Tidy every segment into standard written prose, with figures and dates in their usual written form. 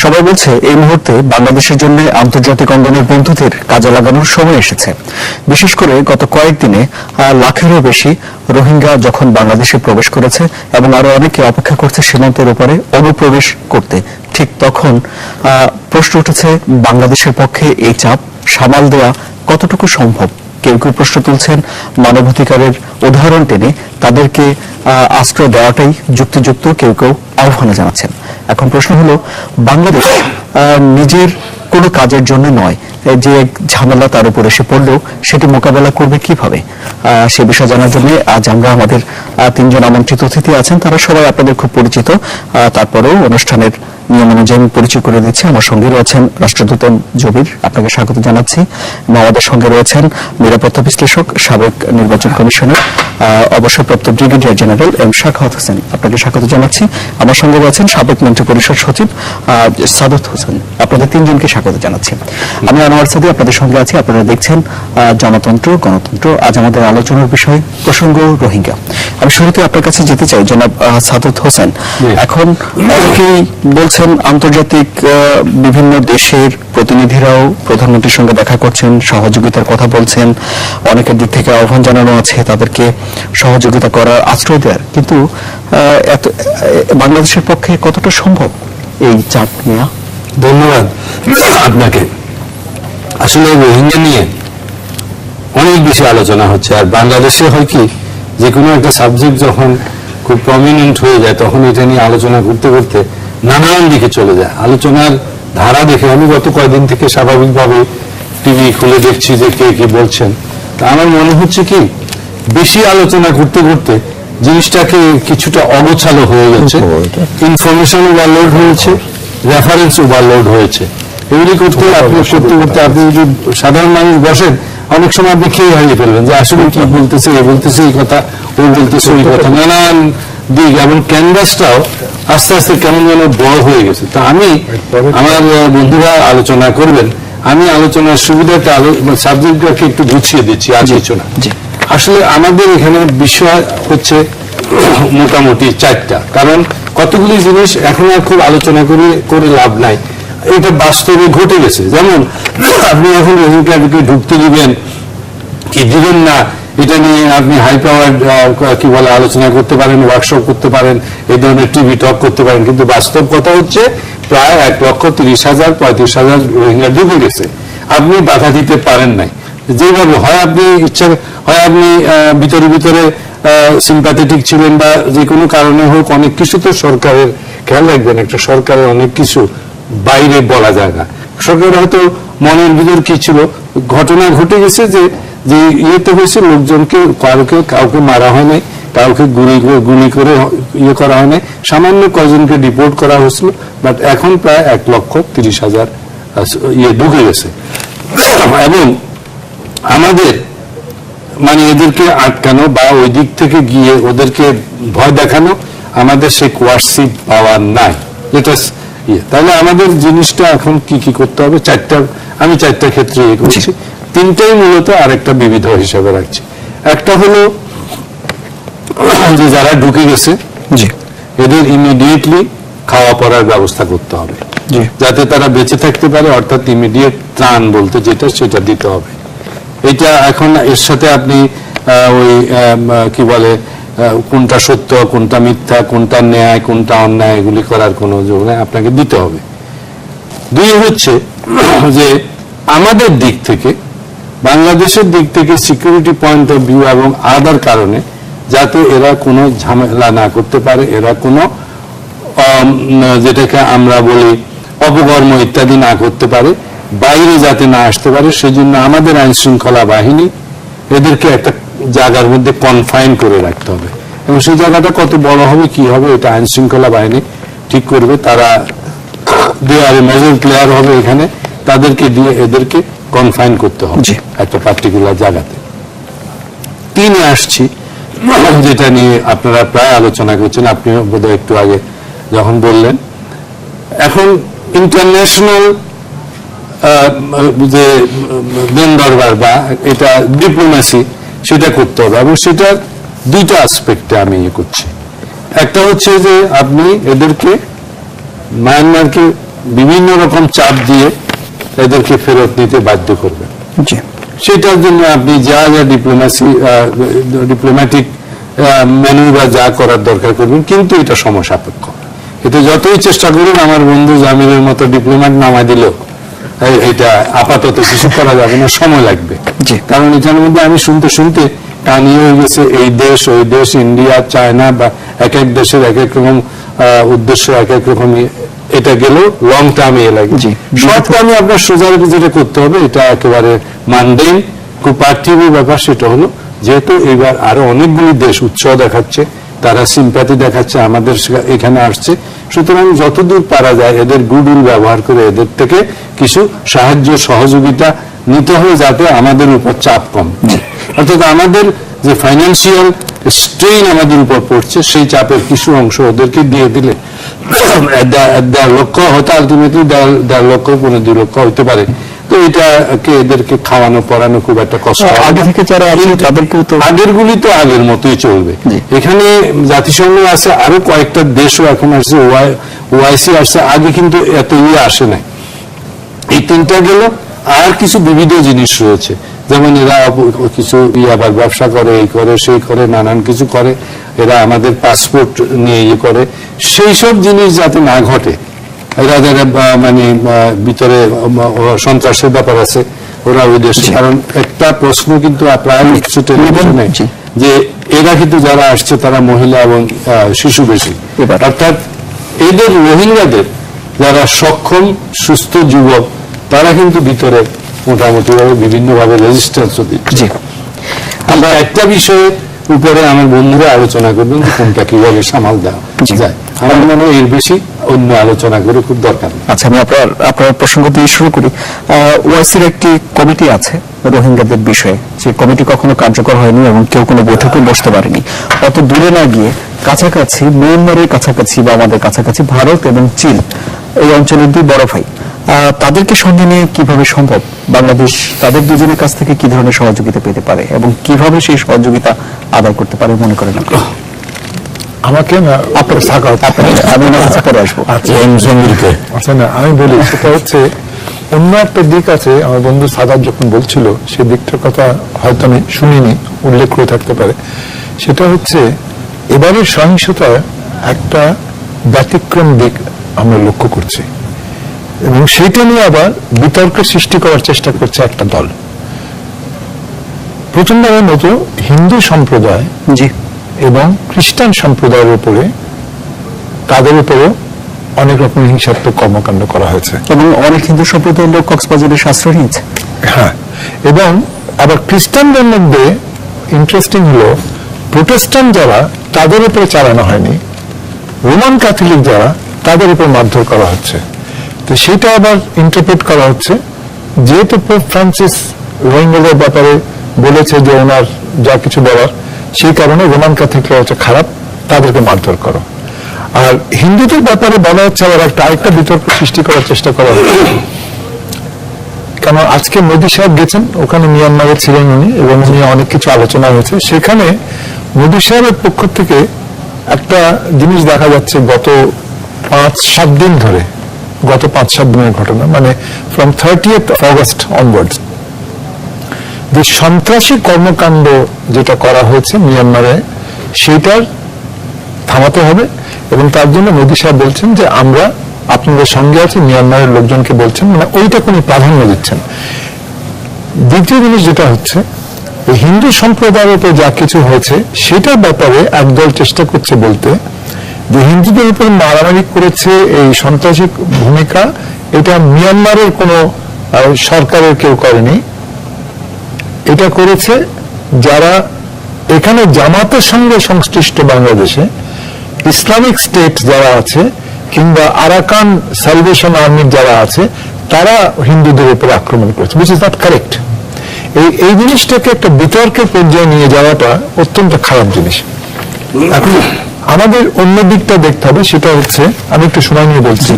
সবাই বলছে এই মুহূর্তে বাংলাদেশের জন্য আন্তর্জাতিক অঙ্গনের বন্ধুদের কাজে লাগানোর সময় এসেছে। বিশেষ করে গত কয়েকদিনে লাখেরও বেশি রোহিঙ্গা যখন বাংলাদেশে প্রবেশ করেছে এবং আরো অনেকে অপেক্ষা করছে সীমান্তের উপরে অনুপ্রবেশ করতে, ঠিক তখন প্রশ্ন উঠেছে বাংলাদেশের পক্ষে এই চাপ সামাল দেওয়া কতটুকু সম্ভব। কেউ কেউ প্রশ্ন তুলছেন মানবাধিকারের উদাহরণ টেনে তাদেরকে আশ্রয় দেওয়াটাই যুক্তিযুক্ত, কেউ কেউ আহ্বান জানাচ্ছেন। এখন প্রশ্ন হলো, বাংলাদেশ নিজের কোনো কাজের জন্য নয়, যে ঝামেলা তার উপর এসে পড়লেও সেটি মোকাবেলা করবে কিভাবে, সে বিষয়ে জানার জন্য আজ আমরা আমাদের তিনজন আমন্ত্রিত অতিথি আছেন। তারা সবাই আপনাদের খুব পরিচিত, তারপরেও অনুষ্ঠানের নিয়ম অনুযায়ী পরিচয় করে দিচ্ছি। আমার সঙ্গে রয়েছেন রাষ্ট্রদূত জবির, আপনাকে স্বাগত জানাচ্ছি। আমাদের সঙ্গে রয়েছেন নিরাপত্তা বিশ্লেষক, সাবেক নির্বাচন কমিশনার, অবসরপ্রাপ্ত brigadier general M Shakhawat Hossain, আপনাকে স্বাগত জানাচ্ছি। আমার সঙ্গে রয়েছেন সাবেক মন্ত্রী পরিষদ সচিব সাদত হোসেন, আপনাদের তিনজনকে স্বাগত জানাচ্ছি। আমি আনোয়ার সাদি আপনাদের সঙ্গে আছি। আপনারা দেখছেন জনতন্ত্র গণতন্ত্র। আজ আমাদের আলোচনার বিষয় প্রসঙ্গ রোহিঙ্গা। আমি শুরুতে আপনার কাছে যেতে চাই জনাব সাদত হোসেন। এখন অনেকেই বলছেন আন্তর্জাতিক বিভিন্ন দেশের প্রতিনিধিরাও প্রধানমন্ত্রীর সঙ্গে দেখা করছেন, সহযোগিতার কথা বলছেন, অনেকের দিক থেকে আহ্বান জানানো আছে তাদেরকে সহযোগিতা করার, আশ্রয় দেওয়ার, কিন্তু বাংলাদেশের পক্ষে কতটা সম্ভব এই চাপ নেওয়া? ধন্যবাদ আপনাকে। আসলে রোহিঙ্গা নিয়ে অনেক বেশি আলোচনা হচ্ছে, আর বাংলাদেশে হয় কি, যে কোনো একটা সাবজেক্ট যখন খুব প্রমিনেন্ট হয়ে যায় তখন এটা নিয়ে আলোচনা করতে করতে নানান দিকে চলে যায়। আলোচনার ধারা দেখে আমি গত কয়েকদিন থেকে স্বাভাবিকভাবে টিভি খুলে দেখছি যে কে কি বলছেন। তা আমার মনে হচ্ছে কি, বেশি আলোচনা করতে করতে জিনিসটাকে কিছুটা অগোছালো হয়ে গেছে, ইনফরমেশন ওভারলোড হয়েছে, রেফারেন্স ওভারলোড হয়েছে। এগুলি করতে করতে আপনি যদি সাধারণ মানুষ বসেন, অনেক সময় আপনি খেয়ে হারিয়ে ফেলবেন যে আসলে কি বলতেছে, এ বলতেছে এই কথা, ও বলতেছে ওই কথা, নানান দিক, এবং ক্যানভাসটাও আস্তে আস্তে কেমন যেন বড় হয়ে গেছে। তা আমি, আমার বন্ধুরা আলোচনা করবেন, আমি আলোচনার সুবিধাটা সাবজেক্টটাকে একটু গুছিয়ে দিচ্ছি, আর কিছু না। আসলে আমাদের এখানে বিষয় হচ্ছে মোটামুটি চারটা, কারণ কতগুলি জিনিস এখন আর খুব আলোচনা করে লাভ নাই, এটা বাস্তবে ঘটে গেছে। যেমন আপনি এখন রোহিঙ্গাকে ঢুকতে দিবেন কি দিবেন না, এটা নিয়ে আপনি হাই পাওয়ার কি বলে আলোচনা করতে পারেন, ওয়ার্কশপ করতে পারেন, এই ধরনের টিভি টক করতে পারেন, কিন্তু বাস্তব কথা হচ্ছে প্রায় 1,30,000-35,000 রোহিঙ্গা ঢুকে গেছে। আপনি বাধা দিতে পারেন নাই যেভাবে হয়, আপনি ইচ্ছা হয় আপনি ভিতরে ভিতরে সিম্প্যাথেটিক ছিলেন, বা যে কোনো কারণে হোক, অনেক কিছু তো সরকারের খেয়াল রাখবেন, একটা সরকারের অনেক কিছু বাইরে বলা যায় না। সরকারের হয়তো মনের ভিতর কি ছিল, ঘটনা ঘটে গেছে যে যে ইয়েতে হয়েছে, লোকজনকে কাউকে মারা হয় নাই, কাউকে গুলি করে ইয়ে করা হয় নাই, সামান্য কয়জনকে ডিপোর্ট করা হয়েছিল, বাট এখন প্রায় 1,30,000 ইয়ে ঢুকে গেছে। এবং আমাদের মানে এদেরকে আটকানো বা ওই দিক থেকে গিয়ে ওদেরকে ভয় দেখানো, আমাদের সেই কোয়ার্সিভ পাওয়ার নাই, যেটা তাহলে আমাদের জিনিসটা এখন কি কি করতে হবে, আমি চারটা ক্ষেত্রে ইয়ে করছি, তিনটাই মূলত আরেকটা বিবিধ হিসাবে রাখছি। একটা হলো যে যারা ঢুকে গেছে এদের ইমিডিয়েটলি খাওয়া পড়ার ব্যবস্থা করতে হবে, যাতে তারা বেঁচে থাকতে পারে, অর্থাৎ ইমিডিয়েট ত্রাণ বলতে যেটা, সেটা দিতে হবে। এটা এখন এর সাথে আপনি ওই কি বলে কোনটা সত্য, কোনটা মিথ্যা, কোনটা ন্যায়, কোনটা অন্যায়, এগুলি করার কোনো যোগ নেই, আপনাকে দিতে হবে। দুই হচ্ছে যে আমাদের দিক থেকে, বাংলাদেশের দিক থেকে সিকিউরিটি পয়েন্ট অফ ভিউ এবং আদার কারণে যাতে এরা কোনো ঝামেলা না করতে পারে, এরা কোনো যেটাকে আমরা বলি অপকর্ম ইত্যাদি না করতে পারে, বাইরে যাতে না আসতে পারে, সেজন্য আমাদের আইন শৃঙ্খলা বাহিনী এদেরকে একটা জায়গার মধ্যে কনফাইন করে রাখতে হবে, এবং সেই জায়গাটা কত বড় হবে কি হবে এটা আইন শৃঙ্খলা বাহিনী ঠিক করবে। তারা দেওয়ারে মেজর প্লেয়ার হবে এখানে, তাদেরকে দিয়ে এদেরকে কনফাইন করতে হবে একটা পার্টিকুলার জায়গাতে। তিনে আসছি, যেটা নিয়ে আপনারা প্রায় আলোচনা করছেন, আপনিও বোধহয় একটু আগে যখন বললেন, এখন ইন্টারন্যাশনাল যে দেন দরবার বা এটা ডিপ্লোম্যাসি, সেটা করতে হবে, এবং সেটার দুইটা আসপেক্টে আমি ইয়ে করছি। একটা হচ্ছে যে আপনি এদেরকে মায়ানমারকে বিভিন্ন রকম চাপ দিয়ে এদেরকে ফেরত নিতে বাধ্য করবে। সেটার জন্য আপনি যা যা ডিপ্লোম্যাটিক ম্যানুভার যা করার দরকার করবেন, কিন্তু এটা সময় সাপেক্ষ। এটা যতই চেষ্টা করুন, আমার বন্ধু জামিলের মতো ডিপ্লোম্যাট নামা দিলেও এটা আপাতত কিছু করা যাবে না, সময় লাগবে। কারণ এটার মধ্যে আমি শুনতে শুনতে টানিয়ে হয়ে গেছে এই দেশ ওই দেশ, ইন্ডিয়া, চায়না, বা এক এক দেশের এক এক রকম উদ্দেশ্য, এক এক রকম। এটা গেলেও লং টার্মে লাগে। শর্ট টার্মে আপনার সোজারের যেটা করতে হবে, এটা একেবারে মানডেন খুব পার্থিব ব্যাপার। সেটা হলো, যেহেতু এবার আরো অনেকগুলি দেশ উৎসাহ দেখাচ্ছে, তারা সিম্প্যাথি দেখাচ্ছে, আমাদের এখানে আসছে, সুতরাং যতদূর পারা যায় এদের গুডউইল ব্যবহার করে এদের থেকে কিছু সাহায্য সহযোগিতা নিতে হবে, যাতে আমাদের উপর চাপ কম। অর্থাৎ আমাদের যে ফাইন্যান্সিয়াল স্ট্রেইন আমাদের উপর পড়ছে, সেই চাপের কিছু অংশ ওদেরকে দিয়ে দিলে 1.5 লক্ষ হয়তো আলটিমেটলি 1.5 লক্ষ 2 লক্ষ হইতে পারে। তো এটাকে এদেরকে খাওয়ানো পড়ানো খুব একটা কষ্ট। আগে থেকে যারা আগের গুলি তো আগের মতোই চলবে। এখানে জাতিসংঘ আছে, আরো কয়েকটা দেশও এখন আসছে, ওআইসি আসছে, আগে কিন্তু এত আসে নাই। এই 3টা গেল, আর কিছু বিবিধ জিনিস রয়েছে, যেমন এরা কিছু আবার ব্যবসা করে, এই করে সেই করে, নানান কিছু করে, এরা আমাদের পাসপোর্ট নিয়ে করে, সেই সব জিনিস যাতে না ঘটে। এরা যারা মানে ভিতরে সন্ত্রাসের ব্যাপার আছে, ওরা ওই দেশে। কারণ একটা প্রশ্ন কিন্তু প্রায় কিছু টেলিভিশনে, যে এরা কিন্তু যারা আসছে তারা মহিলা এবং শিশু বেশি। অর্থাৎ এদের রোহিঙ্গাদের যারা সক্ষম সুস্থ যুবক, তারা কিন্তু ভিতরে মোটামুটি ভাবে বিভিন্ন ভাবে রেজিস্ট্যান্স দিচ্ছে। আমরা একটা বিষয়ে উপরে আমার বন্ধুরা আলোচনা করবেন, কোনটা কিভাবে সামাল দেওয়া যায়। আমার মনে হয় এর বেশি অন্য আলোচনা করে খুব দরকার। আচ্ছা, আমি আপনার প্রসঙ্গ দিয়ে শুরু করি। ওআইসির একটি কমিটি আছে রোহিঙ্গাদের বিষয়ে, যে কমিটি কখনো কার্যকর হয়নি এবং কেউ কোনো বৈঠকে বসতে পারেনি। অত দূরে না গিয়ে কাছাকাছি, মিয়ানমারের কাছাকাছি বা আমাদের কাছাকাছি ভারত এবং চীন, এই অঞ্চলের 2 বড় ভাই, তাদেরকে সঙ্গে নিয়ে কিভাবে সম্ভব? বাংলাদেশ তাদের দুজনের কাছ থেকে কি ধরনের সহযোগিতা পেতে পারে এবং কিভাবে সেই সহযোগিতা আদায় করতে পারে মনে করেন আপনি? আমাকে না, আমি পরে আসবো। আচ্ছা না, আমি বলি, সেটা হচ্ছে অন্য একটা দিক আছে। আমার বন্ধু সাদাত যখন বলছিল, সেই দিকটার কথা হয়তো আমি শুনিনি, উল্লেখ করে থাকতে পারে। সেটা হচ্ছে এবারের সহিংসতা একটা ব্যতিক্রম দিক আমরা লক্ষ্য করছি, এবং সেইটা নিয়ে আবার বিতর্কের সৃষ্টি করার চেষ্টা করছে একটা দল। প্রথমবারের মতো হিন্দু সম্প্রদায় এবং খ্রিস্টান সম্প্রদায়ের উপরে, তাদের উপরেও অনেক রকম হিংসাত্মক কর্মকাণ্ড করা হয়েছে, এবং অনেক হিন্দু সম্প্রদায়ের লোক কক্সবাজারে আশ্রয় নিয়েছে। হ্যাঁ, এবং আবার খ্রিস্টানদের মধ্যে ইন্টারেস্টিং হলো, প্রোটেস্ট্যান্ট যারা, তাদের উপরে চালানো হয়নি, রোমান ক্যাথলিক যারা, তাদের উপর মারধর করা হচ্ছে। তো সেটা আবার ইন্টারপ্রেট করা হচ্ছে, যেহেতু পোপ ফ্রান্সিস রোহিঙ্গাদের ব্যাপারে বলেছে যে ওনার যা কিছু বলার, সেই কারণে রোমান ক্যাথলিকরা হচ্ছে খারাপ, তাদেরকে মারধর করো। আর হিন্দুদের ব্যাপারে বলা হচ্ছে আবার আরেকটা বিতর্ক সৃষ্টি করার চেষ্টা করা হচ্ছে। কারণ আজকে মোদী সাহেব গেছেন, ওখানে মিয়ানমারে ছিলেন উনি, এবং উনি অনেক কিছু আলোচনা হয়েছে। সেখানে মোদী সাহেবের পক্ষ থেকে একটা জিনিস দেখা যাচ্ছে, গত 5-7 দিন ধরে, গত 5-7 দিনের ঘটনা, মানে ফ্রম 30th অগস্ট অনওয়ার্ডস, যে সন্ত্রাসী কর্মকাণ্ড যেটা করা হয়েছে মিয়ানমারে, সেটার থামাতে হবে। এবং তার জন্য মোদী সাহেব বলছেন যে আমরা আপনাদের সঙ্গে আছি, মিয়ানমারের লোকজনকে বলছেন, মানে ওইটা কোনো প্রাধান্য দিচ্ছেন। দ্বিতীয় জিনিস যেটা হচ্ছে, হিন্দু সম্প্রদায়ের উপর যা কিছু হয়েছে সেটার ব্যাপারে একদল চেষ্টা করছে বলতে, যে হিন্দুদের উপর মারামারি করেছে এই সন্ত্রাসী ভূমিকা, এটা মিয়ানমারের কোনো সরকারের কেউ করেনি, এটা করেছে যারা এখানে জামাতের সঙ্গে সংশ্লিষ্ট বাংলাদেশে, ইসলামিক স্টেট যারা আছে, কিংবা আরাকান সালভেশন আর্মির যারা আছে, তারা হিন্দুদের উপরে আক্রমণ করেছে, which is not correct। এই জিনিসটাকে একটা বিতর্কের পর্যায়ে নিয়ে যাওয়াটা অত্যন্ত খারাপ জিনিস। এখন আমাদের অন্য দিকটা দেখতে হবে, সেটা হচ্ছে, আমি একটু সময় নিয়ে বলছি,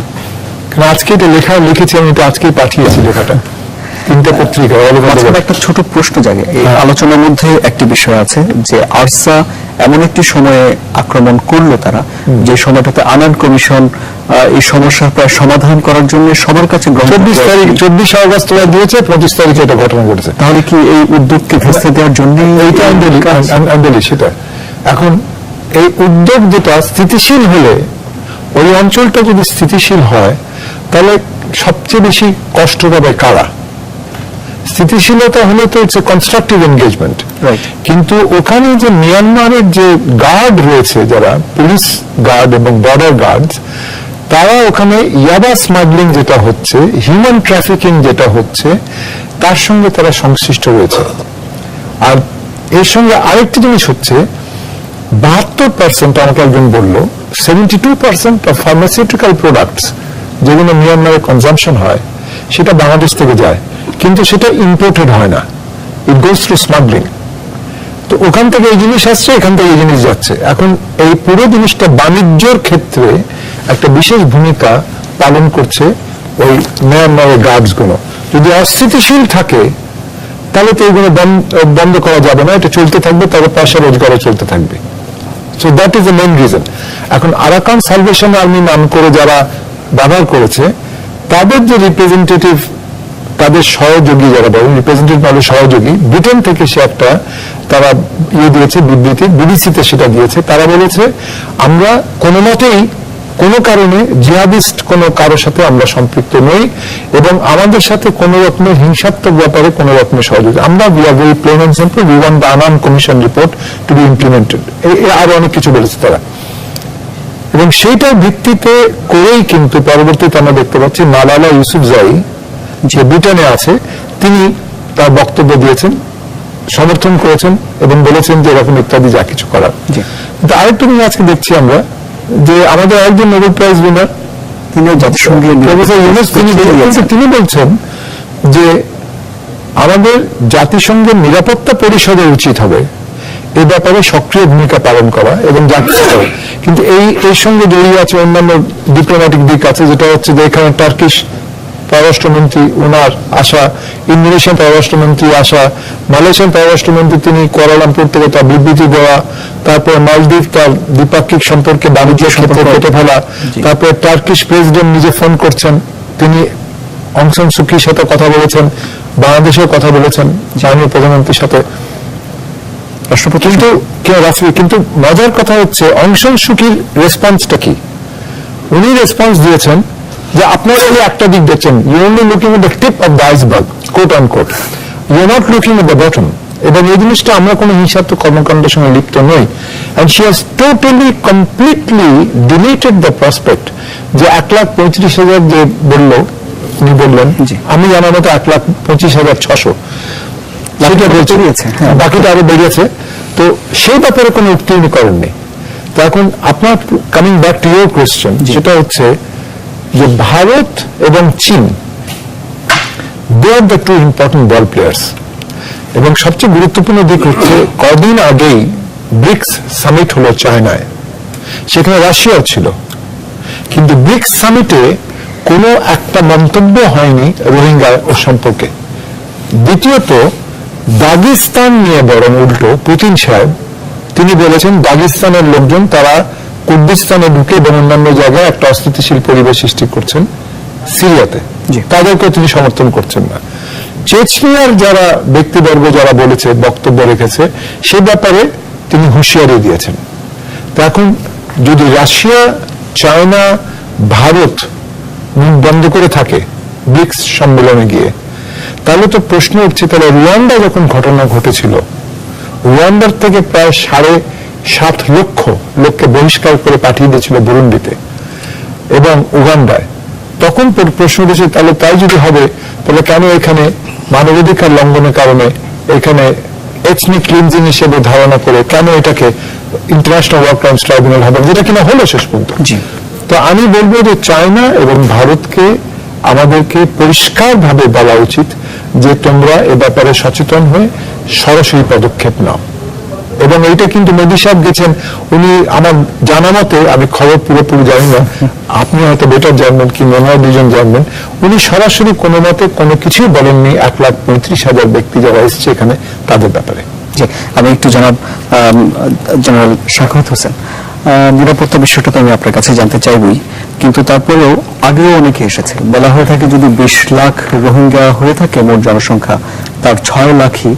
কারণ আজকে এটা লিখেছি আমি, তো আজকেই পাঠিয়েছি লেখাটা 3টে পত্রিকা। একটা ছোট প্রশ্ন জাগে এই আলোচনার মধ্যে, একটি বিষয় আছে যে আরসা এমন একটি সময়ে আক্রমণ করলো তারা, যে সময়টাতে আনান কমিশন এই সমস্যার প্রায় সমাধান করার জন্য সবার কাছে 24 আগস্ট দিয়েছে, 25 তারিখে এটা ঘটনা ঘটেছে। তাহলে কি এই উদ্যোগকে ভেস্তে দেওয়ার জন্য এইটা আমি বলি সেটা। এখন এই উদ্যোগ যেটা স্থিতিশীল হলে, ওই অঞ্চলটা যদি স্থিতিশীল হয়, তাহলে সবচেয়ে বেশি কষ্ট পাবে কারা? স্থিতিশীলতা হলে তো ইটস এ কনস্ট্রাকটিভ এনগেজমেন্ট, কিন্তু ওখানে যে মিয়ানমারের যে গার্ড রয়েছে, যারা পুলিশ গার্ড এবং বর্ডার গার্ড, তারা ওখানে ইয়াবা স্মাগলিং যেটা হচ্ছে, হিউম্যান ট্রাফিকিং যেটা হচ্ছে, তার সঙ্গে তারা সংশ্লিষ্ট রয়েছে। আর এর সঙ্গে আরেকটি জিনিস হচ্ছে, 72% আমাকে একজন বলল 72% অফ ফার্মাসিউটিক্যাল প্রোডাক্টস যেগুলো মিয়ানমারে কনজাম্পশন হয়, সেটা বাংলাদেশ থেকে যায়, কিন্তু সেটা ইম্পোর্টেড হয় না, ইট গোজ থ্রু স্মাগলিং। তো ওখান থেকে এই জিনিস আসছে, এখান থেকে এই জিনিস যাচ্ছে। এখন এই পুরো জিনিসটা বাণিজ্যের ক্ষেত্রে একটা বিশেষ ভূমিকা পালন করছে ওই মিয়ানমারের গার্ডস গুলো। যদি অস্থিতিশীল থাকে, তাহলে তো এইগুলো বন্ধ করা যাবে না, এটা চলতে থাকবে, তবে পয়সা রোজগারও চলতে থাকবে। So that is the main reason. এখন আরাকান সালভেশন আর্মি নাম করে যারা ব্যবহার করেছে, তাদের যে রিপ্রেজেন্টেটিভ, তাদের সহযোগী যারা বলেন, রিপ্রেজেন্টেটিভ মানে সহযোগী, ব্রিটেন থেকে সে একটা তারা দিয়েছে বিবৃতি, বিবিসিতে সেটা দিয়েছে। তারা বলেছে, আমরা কোনো মতেই কোনো কারণে জিহাদিস্ট কোনো কারোর সাথে আমরা সম্পৃক্ত নই, এবং আমাদের সাথে কোনো রকমের হিংসাত্মক ব্যাপারে কোনো রকমের সহযোগিতা আমরা, we are very plain and simple, we want the Annan commission report to be implemented. আরো অনেক কিছু বলেছে তারা, এবং সেইটার ভিত্তিতে করেই কিন্তু পরবর্তীতে আমরা দেখতে পাচ্ছি মালালা ইউসুফজাই যে ব্রিটেনে আছে, তিনি তার বক্তব্য দিয়েছেন, সমর্থন করেছেন এবং বলেছেন যে এরকম ইত্যাদি যা কিছু করার। কিন্তু আরেকটু জিনিস আজকে দেখছি আমরা, যে আমাদের একজন নোবেল প্রাইজ উইনার, তিনি জাতিসংঘে প্রফেসর ইউনুস, তিনি বলছেন যে আমাদের জাতিসংঘের নিরাপত্তা পরিষদের উচিত হবে এই ব্যাপারে সক্রিয় ভূমিকা পালন করা এবং জাতিসংঘ। কিন্তু এই সঙ্গে জড়িয়ে আছে অন্যান্য ডিপ্লোম্যাটিক দিক আছে, যেটা হচ্ছে যে এখানে টার্কিশ পররাষ্ট্রমন্ত্রী ওনার আসা, ইন্দোনেশিয়ান পররাষ্ট্রমন্ত্রী আসা, মালয়েশিয়ান পররাষ্ট্রমন্ত্রী তিনি কুয়ালালামপুর থেকে তার বিবৃতি দেওয়া, তারপরে মালদ্বীপ তার দ্বিপাক্ষিক সম্পর্কে বাণিজ্য ক্ষেত্রে কেটে ফেলা, তারপরে টার্কিশ প্রেসিডেন্ট নিজে ফোন করছেন, তিনি অং সান সুকির সাথে কথা বলেছেন, বাংলাদেশেও কথা বলেছেন, মাননীয় প্রধানমন্ত্রীর সাথে, রাষ্ট্রপতি। কিন্তু মজার কথা হচ্ছে অং সান সুকির রেসপন্সটা কি? উনি রেসপন্স দিয়েছেন যে আপনারা যদি একটা দিক দেখছেন, you only looking at the tip of the iceberg, quote on quote, you are not looking at the bottom. এবং এই জিনিসটা আমরা কোনো হিংসাত্মক কর্মকাণ্ডের সঙ্গে লিপ্ত নই। And she has totally completely deleted the prospect যে 1,35,000 যে বললো, উনি বললেন, আমি জানার মতো 1,25,600 বাকিটা আরো বেরিয়েছে। তো সেই ব্যাপারে কোনো উক্তি উনি করেননি। তো এখন আপনার coming back to your question, যেটা হচ্ছে যে ভারত এবং চীন, they are the two important ball players. এবং সবচেয়ে গুরুত্বপূর্ণ দিক হচ্ছে, কদিন আগেই ব্রিক্স সামিট হলো চায়নায়, সেখানে রাশিয়াও ছিল, কিন্তু ব্রিক্স সামিটে কোনো একটা মন্তব্য হয়নি রোহিঙ্গা সম্পর্কে। দ্বিতীয়ত, দাগিস্তান নিয়ে বরং উল্টো পুতিন সাহেব তিনি বলেছেন দাগিস্তানের লোকজন তারা কুর্দিস্তানে ঢুকে এবং অন্যান্য জায়গায় একটা অস্থিতিশীল পরিবেশ সৃষ্টি করছেন সিরিয়াতে, তাদেরকেও তিনি সমর্থন করছেন না। চেচনিয়ার যারা ব্যক্তিবর্গ যারা বলেছে, বক্তব্য রেখেছে, সে ব্যাপারে তিনি হুঁশিয়ারি দিয়েছেন। তো এখন যদি রাশিয়া, চায়না, ভারত মুখ বন্ধ করে থাকে ব্রিক্স সম্মেলনে গিয়ে, তাহলে তো প্রশ্ন উঠছে, তাহলে রুয়ান্ডা যখন ঘটনা ঘটেছিল, রুয়ান্ডার থেকে প্রায় 7.5 লক্ষ লোককে বহিষ্কার করে পাঠিয়ে দিয়েছিল বুরুন্ডিতে এবং উগান্ডায়, তখন প্রশ্ন উঠেছে, তাহলে তাই যদি হবে, তাহলে কেন এখানে মানবাধিকার লঙ্ঘনের কারণে এখানে এথনিক ক্লিনজিং হিসেবে ধারণা করে কেন এটাকে ইন্টারন্যাশনাল ওয়ার ক্রাইমস ট্রাইব্যুনাল হবে, যেটা কিনা হলো শেষ পর্যন্ত। তো আমি বলবো যে চায়না এবং ভারতকে আমাদেরকে পরিষ্কারভাবে বলা উচিত যে তোমরা এ ব্যাপারে সচেতন হয়ে সরাসরি পদক্ষেপ নাও। এবং এইটা কিন্তু মোদী সাহেব গেছেন, উনি আমার জানা মতে, আমি খবর পুরোপুরি জানি না, আপনি হয়তো বেটার জানবেন কি মনে দুজন জানবেন, উনি সরাসরি কোনো মতে কোনো কিছুই বলেননি 1,35,000 ব্যক্তি যারা এসছে এখানে তাদের ব্যাপারে। জি, আমি একটু জেনারেল শাখাওয়াত হোসেন, নিরাপত্তা বিষয়টা তো আমি আপনার কাছে জানতে চাইবই, কিন্তু তারপরেও আগেও অনেকে এসেছে। বলা হয়ে থাকে যদি 20 লাখ রোহিঙ্গা হয়ে থাকে মোট জনসংখ্যা, তার 6 লাখই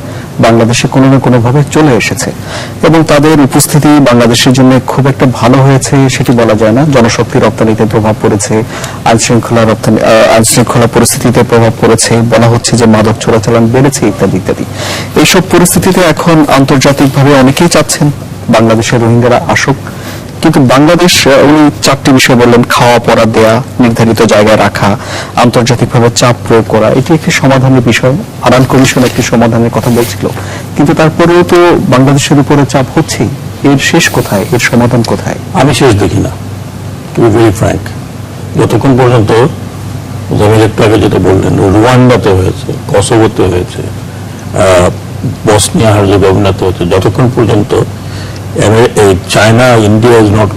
বাংলাদেশে কোনো না কোনো ভাবে চলে এসেছে এবং তাদের উপস্থিতি বাংলাদেশের জন্য খুব একটা ভালো হয়েছে সেটি বলা যায় না। জনশক্তি রপ্তানিতে প্রভাব পড়েছে, আইন শৃঙ্খলা পরিস্থিতিতে প্রভাব পড়েছে, বলা হচ্ছে যে মাদক চোরাচালান বেড়েছে ইত্যাদি ইত্যাদি। এইসব পরিস্থিতিতে এখন আন্তর্জাতিকভাবে অনেকেই চাচ্ছেন বাংলাদেশের রোহিঙ্গারা আসুক, কিন্তু বাংলাদেশ উনি 4টি বিষয় বললেন, খাওয়া পড়া দেয়া, নির্ধারিত জায়গায় রাখা, আন্তর্জাতিকভাবে চাপ প্রয়োগ করা, এটি একটি সমাধানের বিষয়। আরান কমিশন একটি সমাধানের কথা বলছিল, কিন্তু তারপরেও তো বাংলাদেশের উপরে চাপ হচ্ছেই। এর শেষ কোথায়, এর সমাধান কোথায়? আমি শেষ দেখি না, টু বি ভেরি ফ্র্যাঙ্ক। যতক্ষণ পর্যন্ত জামিল একটু আগে যেটা বললেন, রুয়ান্ডাতে হয়েছে, কসোভোতে হয়েছে, বসনিয়া হার্জেগোভিনাতে হয়েছে, যতক্ষণ পর্যন্ত China, India is not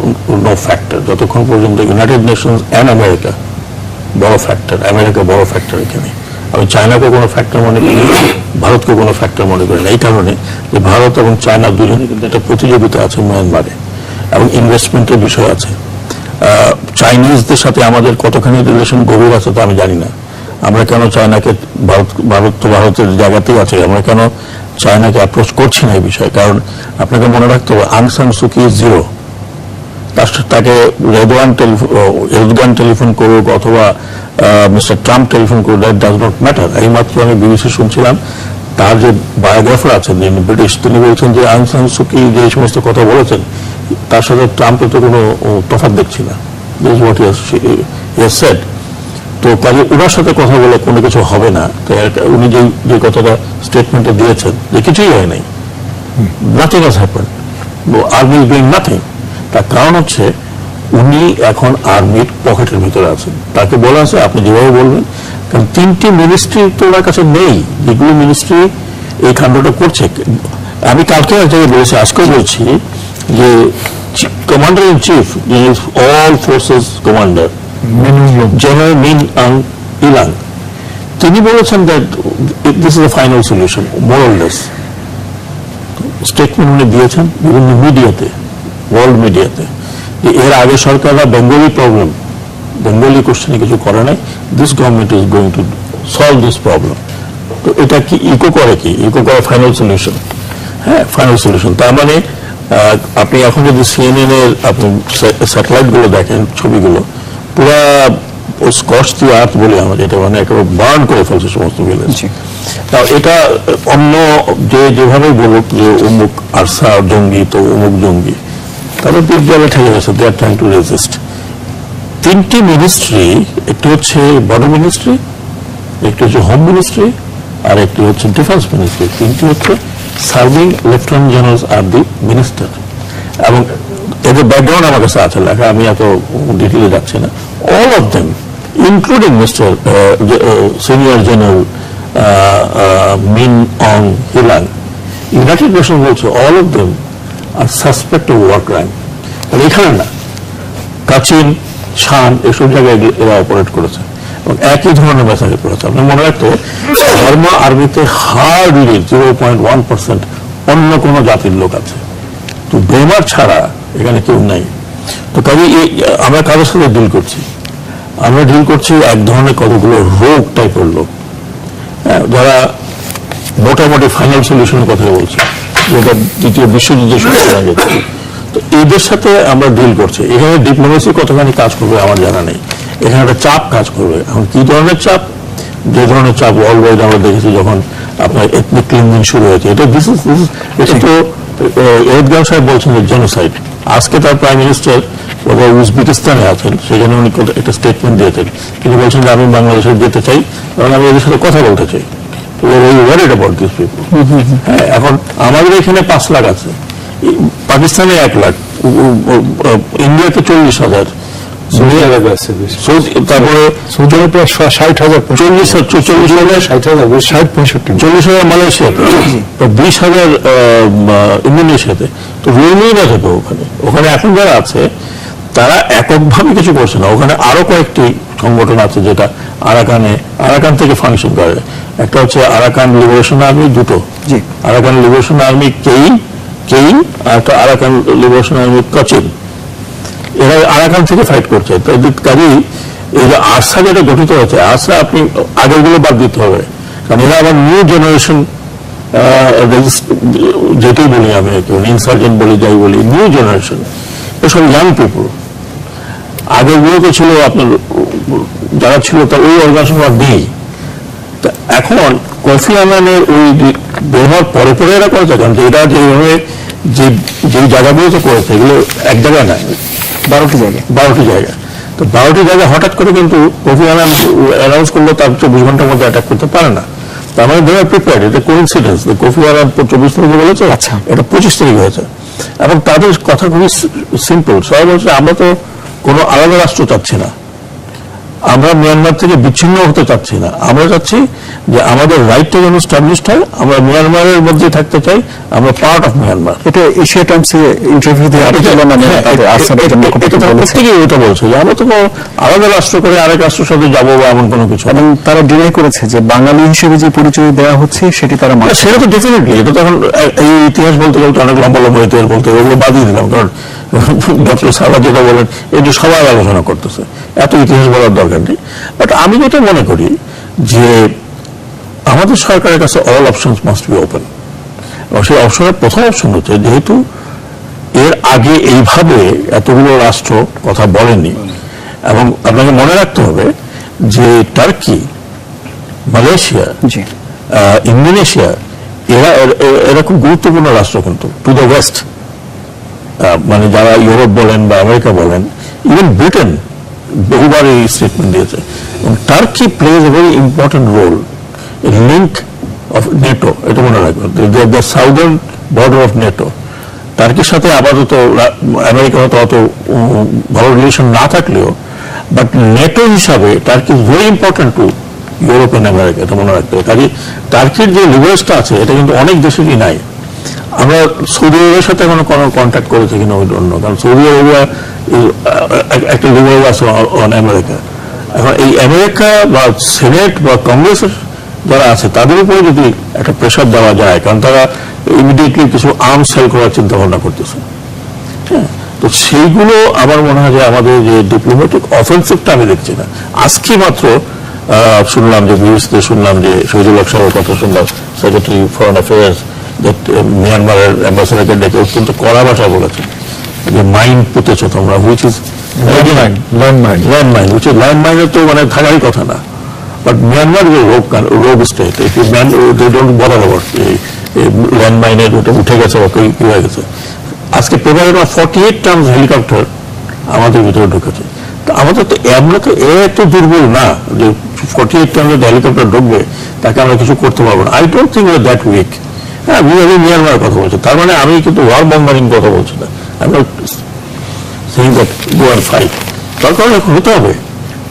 know factor, যতক্ষণ পর্যন্ত ইউনাইটেড নেশনস অ্যান্ড আমেরিকা বড় ফ্যাক্টর, আমেরিকা বড় ফ্যাক্টর এখানে। আমি চায়নাকে কোনো ফ্যাক্টর মনে করি, ভারতকে কোনো ফ্যাক্টর মনে করি না, এই কারণে যে ভারত এবং চায়না দুজনে কিন্তু একটা প্রতিযোগিতা আছে মায়ানমারে এবং ইনভেস্টমেন্টের বিষয় আছে। চাইনিজদের সাথে আমাদের কতখানি রিলেশন গভীর আছে তো আমি জানি না। আমরা কেন চায়নাকে, ভারত তো ভারতের জায়গাতেই আছে, আমরা কেন চায়নাকে অ্যাপ্রোচ করছি না এই বিষয়ে? কারণ আপনাকে মনে রাখতে হবে, আং সান সুকি জিরো, তাকে এরদোয়ান টেলিফোন করুক অথবা মিস্টার ট্রাম্প টেলিফোন করুক, দ্যাট ডাজ নট ম্যাটার। এইমাত্র আমি বিবিসি শুনছিলাম, তার যে বায়োগ্রাফার আছেন ব্রিটিশ, তিনি বলছেন যে আং সান সুকি যে সমস্ত কথা বলেছেন তার সাথে ট্রাম্পের তো কোনো তফাৎ দেখছি না। This is what he has said. তো কাজে ওনার সাথে কথা বলে কোনো কিছু হবে না। তো উনি যে কথাটা স্টেটমেন্টে দিয়েছেন যে কিছুই হয় নাই, nothing has happened, army is doing nothing, তার কারণ হচ্ছে উনি এখন আর্মির পকেটের ভিতরে আছেন। তাকে বলা আছে আপনি যেভাবে বলবেন, কারণ 3টি মিনিস্ট্রি তো ওনার কাছে নেই, যেগুলো মিনিস্ট্রি এই কাণ্ডটা করছে। আমি কালকে এক জায়গায় বলেছি, আজকেও বলছি যে commander in chief, all forces commander general Min আং ইলাং, তিনি বলেছেন that this is the final solution, more or less. Statement উনি দিয়েছেন বিভিন্ন মিডিয়াতে, ওয়ার্ল্ড মিডিয়াতে, যে এর আগে সরকাররা বেঙ্গলি প্রবলেম, বেঙ্গলি কোশ্চেনে কিছু করে নাই, this government is going to solve this problem. তো এটা কি ইকো করে, কি ইকো করে ফাইনাল সলিউশন? হ্যাঁ, ফাইনাল সলিউশন। তার মানে আপনি এখন যদি সিএনএন এর আপনি স্যাটেলাইট গুলো দেখেন, ছবিগুলো পুরা স্কচ দি আর্থ বলে আমাদের, এটা মানে একেবারে বার্ন করে ফেলছে সমস্ত ভিলেজ। এটা অন্য যেভাবে বলুক যে অমুক আরসা জঙ্গি, তো অমুক জঙ্গি, তাদের দিক দিয়ে ঠেকে গেছে, দে আর ট্রাইং টু রেজিস্ট। 3টি মিনিস্ট্রি, একটি হচ্ছে বর্ডার মিনিস্ট্রি, একটি হচ্ছে হোম মিনিস্ট্রি, আর একটি হচ্ছে ডিফেন্স মিনিস্ট্রি। 3টি হচ্ছে সার্ভিং লেফটেন্যান্ট জেনারেলস আর দি মিনিস্টার, এবং এদের ব্যাকগ্রাউন্ড আমার কাছে আছে লেখা, আমি এত ডিটেলে যাচ্ছি না। All of them including mister senior general Min Aung Hlaing, united nation বলছে all of them are suspect of war crime. এখানে না, কাচিন, শান, এসব জায়গায় এরা অপারেট করেছে এবং একই ধরনের মেসেজ করেছে। আপনি মনে রাখতে, বার্মা আর্মিতে হার্ডলি 0.1% অন্য কোনো জাতির লোক আছে, তো বেমার ছাড়া এখানে কেউ নাই। তো কাজে আমরা কারোর সাথে ডিল করছি, আমরা ডিল করছি এক ধরনের কতগুলো রোগ টাইপের লোক, যারা মোটামুটি ফাইনাল সলিউশনের কথা বলছে, যেটা দ্বিতীয় বিশ্বযুদ্ধের সময় করা গেছে। তো এদের সাথে আমরা ডিল করছি। এখানে ডিপ্লোমেসি কতখানি কাজ করবে আমার জানা নেই, এখানে একটা চাপ কাজ করবে। এখন কি ধরনের চাপ? যে ধরনের চাপ ওয়ার্ল্ড ওয়াইড আমরা দেখেছি, যখন আপনার এথনিক ক্লিনজিং শুরু হয়েছে, এটা এটা তো এরদোয়ান সাহেব বলছেন যে জেনোসাইড। আজকে তার প্রাইম মিনিস্টার উজবেকিস্তানে আছেন, সেখানে উনি একটা স্টেটমেন্ট দিয়েছেন, তিনি বলছেন যে আমি বাংলাদেশে যেতে চাই এবং আমি এদের সাথে কথা বলতে চাই। হ্যাঁ, এখন আমাদের এখানে 5 লাখ আছে, পাকিস্তানে 1 লাখ, ইন্ডিয়াতে 40,000, তারপরে প্রায় 60,000, 40,000 মালয়েশিয়াতে, 20,000 ইন্দোনেশিয়াতে। তো রোহিঙ্গা থাকে ওখানে এখন যারা আছে তারা এককভাবে কিছু করছে না, ওখানে আরো কয়েকটি সংগঠন আছে যেটা আরাকান থেকে ফাংশন করে। একটা হচ্ছে আরাকান লিবারেশন আর্মি, দুটো, আরাকান লিবারেশন আর্মি কেইন আর একটা আরাকান লিবারেশন আর্মি কচিন, এরা আরাকান থেকে ফাইট করছে। কাজেই এই যে আরসা যেটা গঠিত হয়েছে, আরসা আপনি আগেরগুলো বাদ দিতে হবে, কারণ এরা আবার নিউ জেনারেশন, যেটাই বলি আমি, ইনসার্জেন্ট বলি, যাই বলি, নিউ জেনারেশন, এসব ইয়াং পিপুল। আগেরগুলো তো ছিল আপনার যারা ছিল তার ওই অর্গানাইজেশন আর নেই। এখন কফি আনানের ওই ব্যবহার পরে পরে এরা করেছে, কারণ এটা যেভাবে যে জায়গাগুলোতে করেছে এগুলো এক জায়গায় না, 12টি জায়গা। তো 12টি জায়গা হঠাৎ করে কিন্তু কফি আনান অ্যানাউন্স করলো তার 24 ঘন্টার মধ্যে অ্যাটাক করতে পারে না। তার মানে ধরে প্রিপেয়ার্ড, এটা কোইন্সিডেন্স। কফি আনান 24 তারিখে বলেছে, এটা 25 তারিখ হয়েছে। এবং তাদের কথা খুবই সিম্পল, সবাই বলছে আমরা তো কোনো আলাদা রাষ্ট্র চাচ্ছি না, আমরা মিয়ানমার থেকে বিচ্ছিন্ন হতে চাচ্ছি না, আমরা চাচ্ছি যে আমাদের রাইটটা যেন স্টাবলিশড হয়, আমরা মিয়ানমারের মধ্যে থাকতে চাই, আমরা পার্ট অফ মিয়ানমার। এটা এশিয়া টাইমস ইন্টারভিউতে প্রত্যেকেই এটা বলছে যে আমরা তো আলাদা রাষ্ট্র করে আরেক রাষ্ট্রের সাথে যাবো বা এমন কোনো কিছু। এবং তারা ডিনাই করেছে যে বাঙালি হিসেবে যে পরিচয় দেওয়া হচ্ছে সেটি তারা মানে। সেটা তো ডেফিনেটলি, এটা তখন এই ইতিহাস বলতে বলতে অনেক লম্বা লম্বা ইতিহাস বলতে ওগুলো বাদিয়ে দিলাম, কারণ ডক্টর সারা যেটা বলেন এটি সবাই আলোচনা করতেছে, এত ইতিহাস বলার দরকার নেই। বাট আমি যেটা মনে করি যে আমাদের সরকারের কাছে all options must be open, এবং সেই অপশনের প্রথম অপশন হচ্ছে, যেহেতু এর আগে এইভাবে এতগুলো রাষ্ট্র কথা বলেনি, এবং আপনাকে মনে রাখতে হবে যে টার্কি, মালয়েশিয়া, ইন্দোনেশিয়া, এরা খুব গুরুত্বপূর্ণ রাষ্ট্র কিন্তু টু দ্য ওয়েস্ট, মানে যারা ইউরোপ বলেন বা আমেরিকা বলেন, ইভেন ব্রিটেন বহুবার এই স্টেটমেন্ট দিয়েছে। এবং Turkey plays a very important role in link of NATO, এটা মনে রাখবেন, the southern border of NATO. টার্কির সাথে আপাতত আমেরিকার হয়তো অত ভালো রিলেশন না থাকলেও, বাট নেটো হিসাবে Turkey is very important to Europe and America, এটা মনে রাখতে হবে। কাজে টার্কির যে লিভারেজটা আছে এটা কিন্তু অনেক দেশেরই নাই। আমরা সৌদি আরবের সাথে এখনো কোনো কন্ট্যাক্ট করেছি কিনা ওই জন্য, কারণ সৌদি আরবিয়া একটা লিভারেজ আছে অন আমেরিকা। এখন এই আমেরিকা বা সেনেট বা কংগ্রেসের যারা আছে তাদের উপরে যদি একটা প্রেশার দেওয়া যায়, কারণ তারা ইমিডিয়েটলি কিছু আর্ম সেল করার চিন্তা ভাবনা করতেছে, হ্যাঁ, তো সেইগুলো আমার মনে হয় যে আমাদের যে ডিপ্লোম্যাটিক অফেন্সিভটা আমি দেখছি না। আজকে মাত্র শুনলাম যে বিবিসিতে শুনলাম যে শহীদুল হক সাহেবের কথা শুনলাম, সেক্রেটারি ফরেন অ্যাফেয়ার্স, যে মিয়ানমারের অ্যাম্বাসেডারকে ডেকে অত্যন্ত কড়া ভাষায় বলেছেন যে মাইন পুঁতেছ তোমরা, হুইচ ইজ ল্যান্ডমাইন, ল্যান্ডমাইনের তো মানে থাকারই কথা না। বাট মিয়ানমার ইজ রোগ স্টেট, বলার আবার ল্যান্ডমাইনের উঠে গেছে বা কি হয়ে গেছে। আজকে পেপারে 48 টন হেলিকপ্টার আমাদের ভিতরে ঢুকেছে। আমাদের তো আমরা তো এত দুর্বল না যে 48 টনের হেলিকপ্টার ঢুকবে তাকে আমরা কিছু করতে পারবো না। I don't think that week. হ্যাঁ, মিয়ানমারের কথা বলছে, তার মানে আমি কিন্তু ওয়ার বম্বারিং কথা বলছি না, আমি saying that go and fight. দরকার হতে হবে,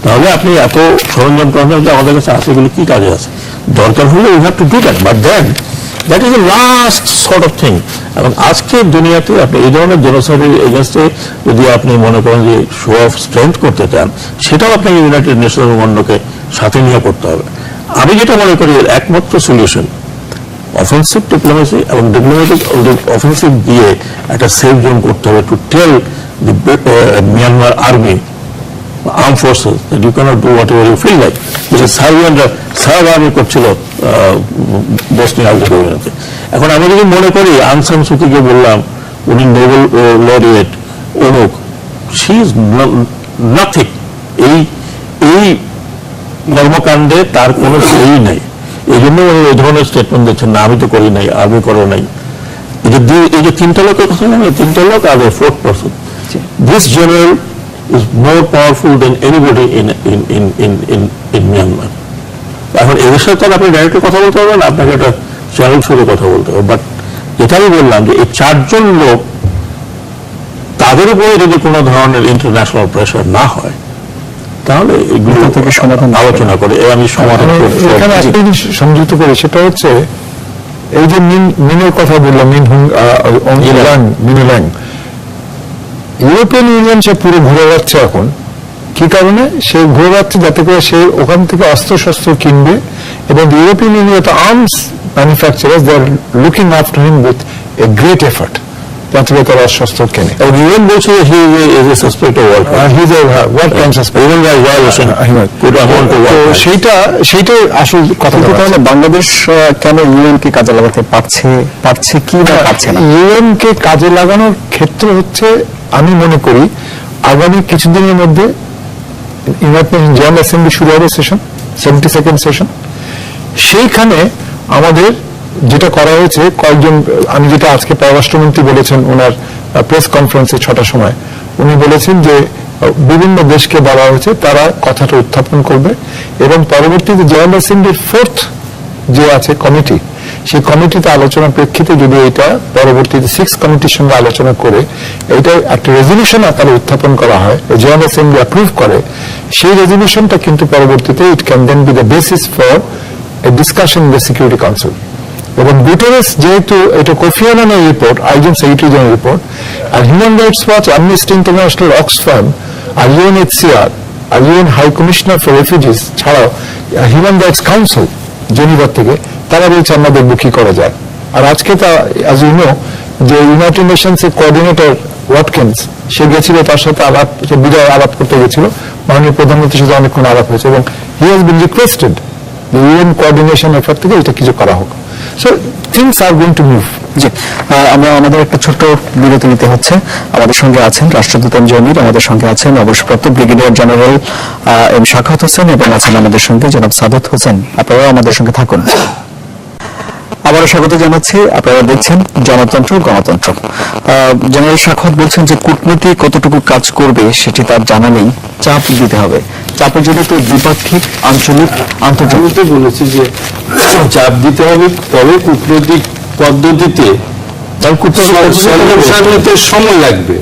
তাহলে আপনি এত সরঞ্জাম টরঞ্জাম যে আমাদের কাছে আছে এগুলো কি কাজে আছে, দরকার হলে we have to do that, but then that is the last sort of thing. এবং আজকের দুনিয়াতে আপনি এই ধরনের জেনোসাইডের এগেনস্টে যদি আপনি মনে করেন যে শো অফ স্ট্রেংথ করতে চান, সেটাও আপনাকে ইউনাইটেড নেশনের অন্যকে সাথে নিয়ে করতে হবে। আমি যেটা মনে করি এর একমাত্র সলিউশন অফেন্সিভ ডিপ্লোমেসি, এবং ডিপ্লোমেটিক অফেন্সিভ দিয়ে একটা সেফ জোন করতে হবে to tell the Myanmar army arm forces that you can't do whatever you feel like, যে সার্বিয়ানরা সার্ব আর্মি করছিল বসনিয়া হার্জেগোভিনাতে। এখন আমি যদি মনে করি আং সান সু কিকে বললাম উনি নোবেল লরিয়েট অমুক, শি ইজ নাথিং, এই কর্মকাণ্ডে তার কোনো সেই নাই। এই জন্য এই ধরনের স্টেটমেন্ট দিচ্ছেন না আমি তো করি নাই, আর্মি করে নাই। এই যে তিনটা লোকের কথা বললাম, তিনটা লোক আর fourth person, this general is more powerful than anybody in Myanmar. এখন এদের সাথে আপনি ডাইরেক্টলি কথা বলতে পারবেন, আপনাকে একটা চ্যানেল থ্রুতে কথা বলতে হবে। বাট যেটা আমি বললাম যে এই চারজন লোক, তাদের উপরে যদি কোনো ধরনের ইন্টারন্যাশনাল প্রেশার না হয় তাহলে এগুলো থেকে সমাধান আলোচনা করে আমি সমাধান এখানে একটা জিনিস সংযুক্ত করি, সেটা হচ্ছে এই যে মিনের কথা বললাম, মিন হুং মিনুল্যাং, ইউরোপিয়ান ইউনিয়ন সে পুরো ঘুরে যাচ্ছে এখন। কি কারণে সে ঘুরে যাচ্ছে? যাতে করে সে ওখান থেকে অস্ত্রশস্ত্র কিনবে, এবং European Union arms manufacturers they are looking after him with a great effort, যাতে করে তারা অস্ত্র কেনে। এবং ইউএন বলছে he is a suspected war he's a war crime suspect, even by violation could amount to to war. সেইটাই আসল কথা। তাহলে বাংলাদেশ কেন ইউএন কে কাজে লাগাতে পারছে কি না পারছে না? ইউএন কে কাজে লাগানোর ক্ষেত্র হচ্ছে, আমি মনে করি আগামী কিছুদিনের মধ্যে ইউনাইটেড নেশন জেনারেল অ্যাসেম্বলি শুরু হবে, সেশন 72nd সেশন। সেইখানে আমাদের যেটা করা হয়েছে, কয়েকজন, আমি যেটা আজকে পররাষ্ট্রমন্ত্রী বলেছেন ওনার প্রেস কনফারেন্সে 6টার সময়, উনি বলেছেন যে বিভিন্ন দেশকে বলা হয়েছে তারা কথাটা উত্থাপন করবে, এবং পরবর্তীতে জেনারেল অ্যাসেম্বলির 4th যে আছে কমিটি, সেই কমিটিতে আলোচনার প্রেক্ষিতে যদি এটা পরবর্তীতে 6th কমিটির সঙ্গে আলোচনা করে এটা একটা রেজলিউশন আকারে উত্থাপন করা হয়, জেনারেল অ্যাসেম্বলি অ্যাপ্রুভ করে, সেই রেজলিউশনটা কিন্তু পরবর্তীতে it can then be the basis for a discussion in the security council. এবং গুটেরেস যেহেতু এটা কোফি আনানের রিপোর্ট, আইজন সেক্রেটারি জেনারেল রিপোর্ট, আর human rights watch, amnesty international, Oxfam, আর ইউএনএইচসিআর, আর UN high commissioner for refugees ছাড়াও হিউম্যান রাইটস কাউন্সিল জেনিভা থেকে, তারা বলছে আমরা দেখবো কি করা যায়। আর আজকে তা অ্যাজ ইউ নো যে ইউনাইটেড নেশনস এর কোঅর্ডিনেটর ওয়াটকিন্স, সে গেছিল, তার সাথে আলাপ, বিদায় আলাপ করতে গেছিল, মাননীয় প্রধানমন্ত্রীর সাথে অনেকক্ষণ আলাপ হয়েছে, এবং he has been requested UN coordination effort থেকে এটা কিছু করা হোক। So things are going to move. জি, আমরা আমাদের একটা ছোট্ট বিরতি নিতে হচ্ছে। আমাদের সঙ্গে আছেন রাষ্ট্রদূত জমির, আমাদের সঙ্গে আছেন অবসরপ্রাপ্ত brigadier general M Shakhawat Hossain, এবং আছেন আমাদের সঙ্গে জনাব সাদত হোসেন। আপনারাও আমাদের সঙ্গে থাকুন। আবারও স্বাগত জানাচ্ছি। আপনারা দেখছেন জনতন্ত্র গণতন্ত্র। জেনারেল শাখাওয়াত বলছেন যে কূটনীতি কতটুকু কাজ করবে সেটি তার জানা নেই, চাপ দিতে হবে। চাপের জন্য তো দ্বিপাক্ষিক, আঞ্চলিক, আন্তর্জাতিক বলেছি যে চাপ দিতে হবে, তবে কূটনৈতিক পদ্ধতিতে সময় লাগবে।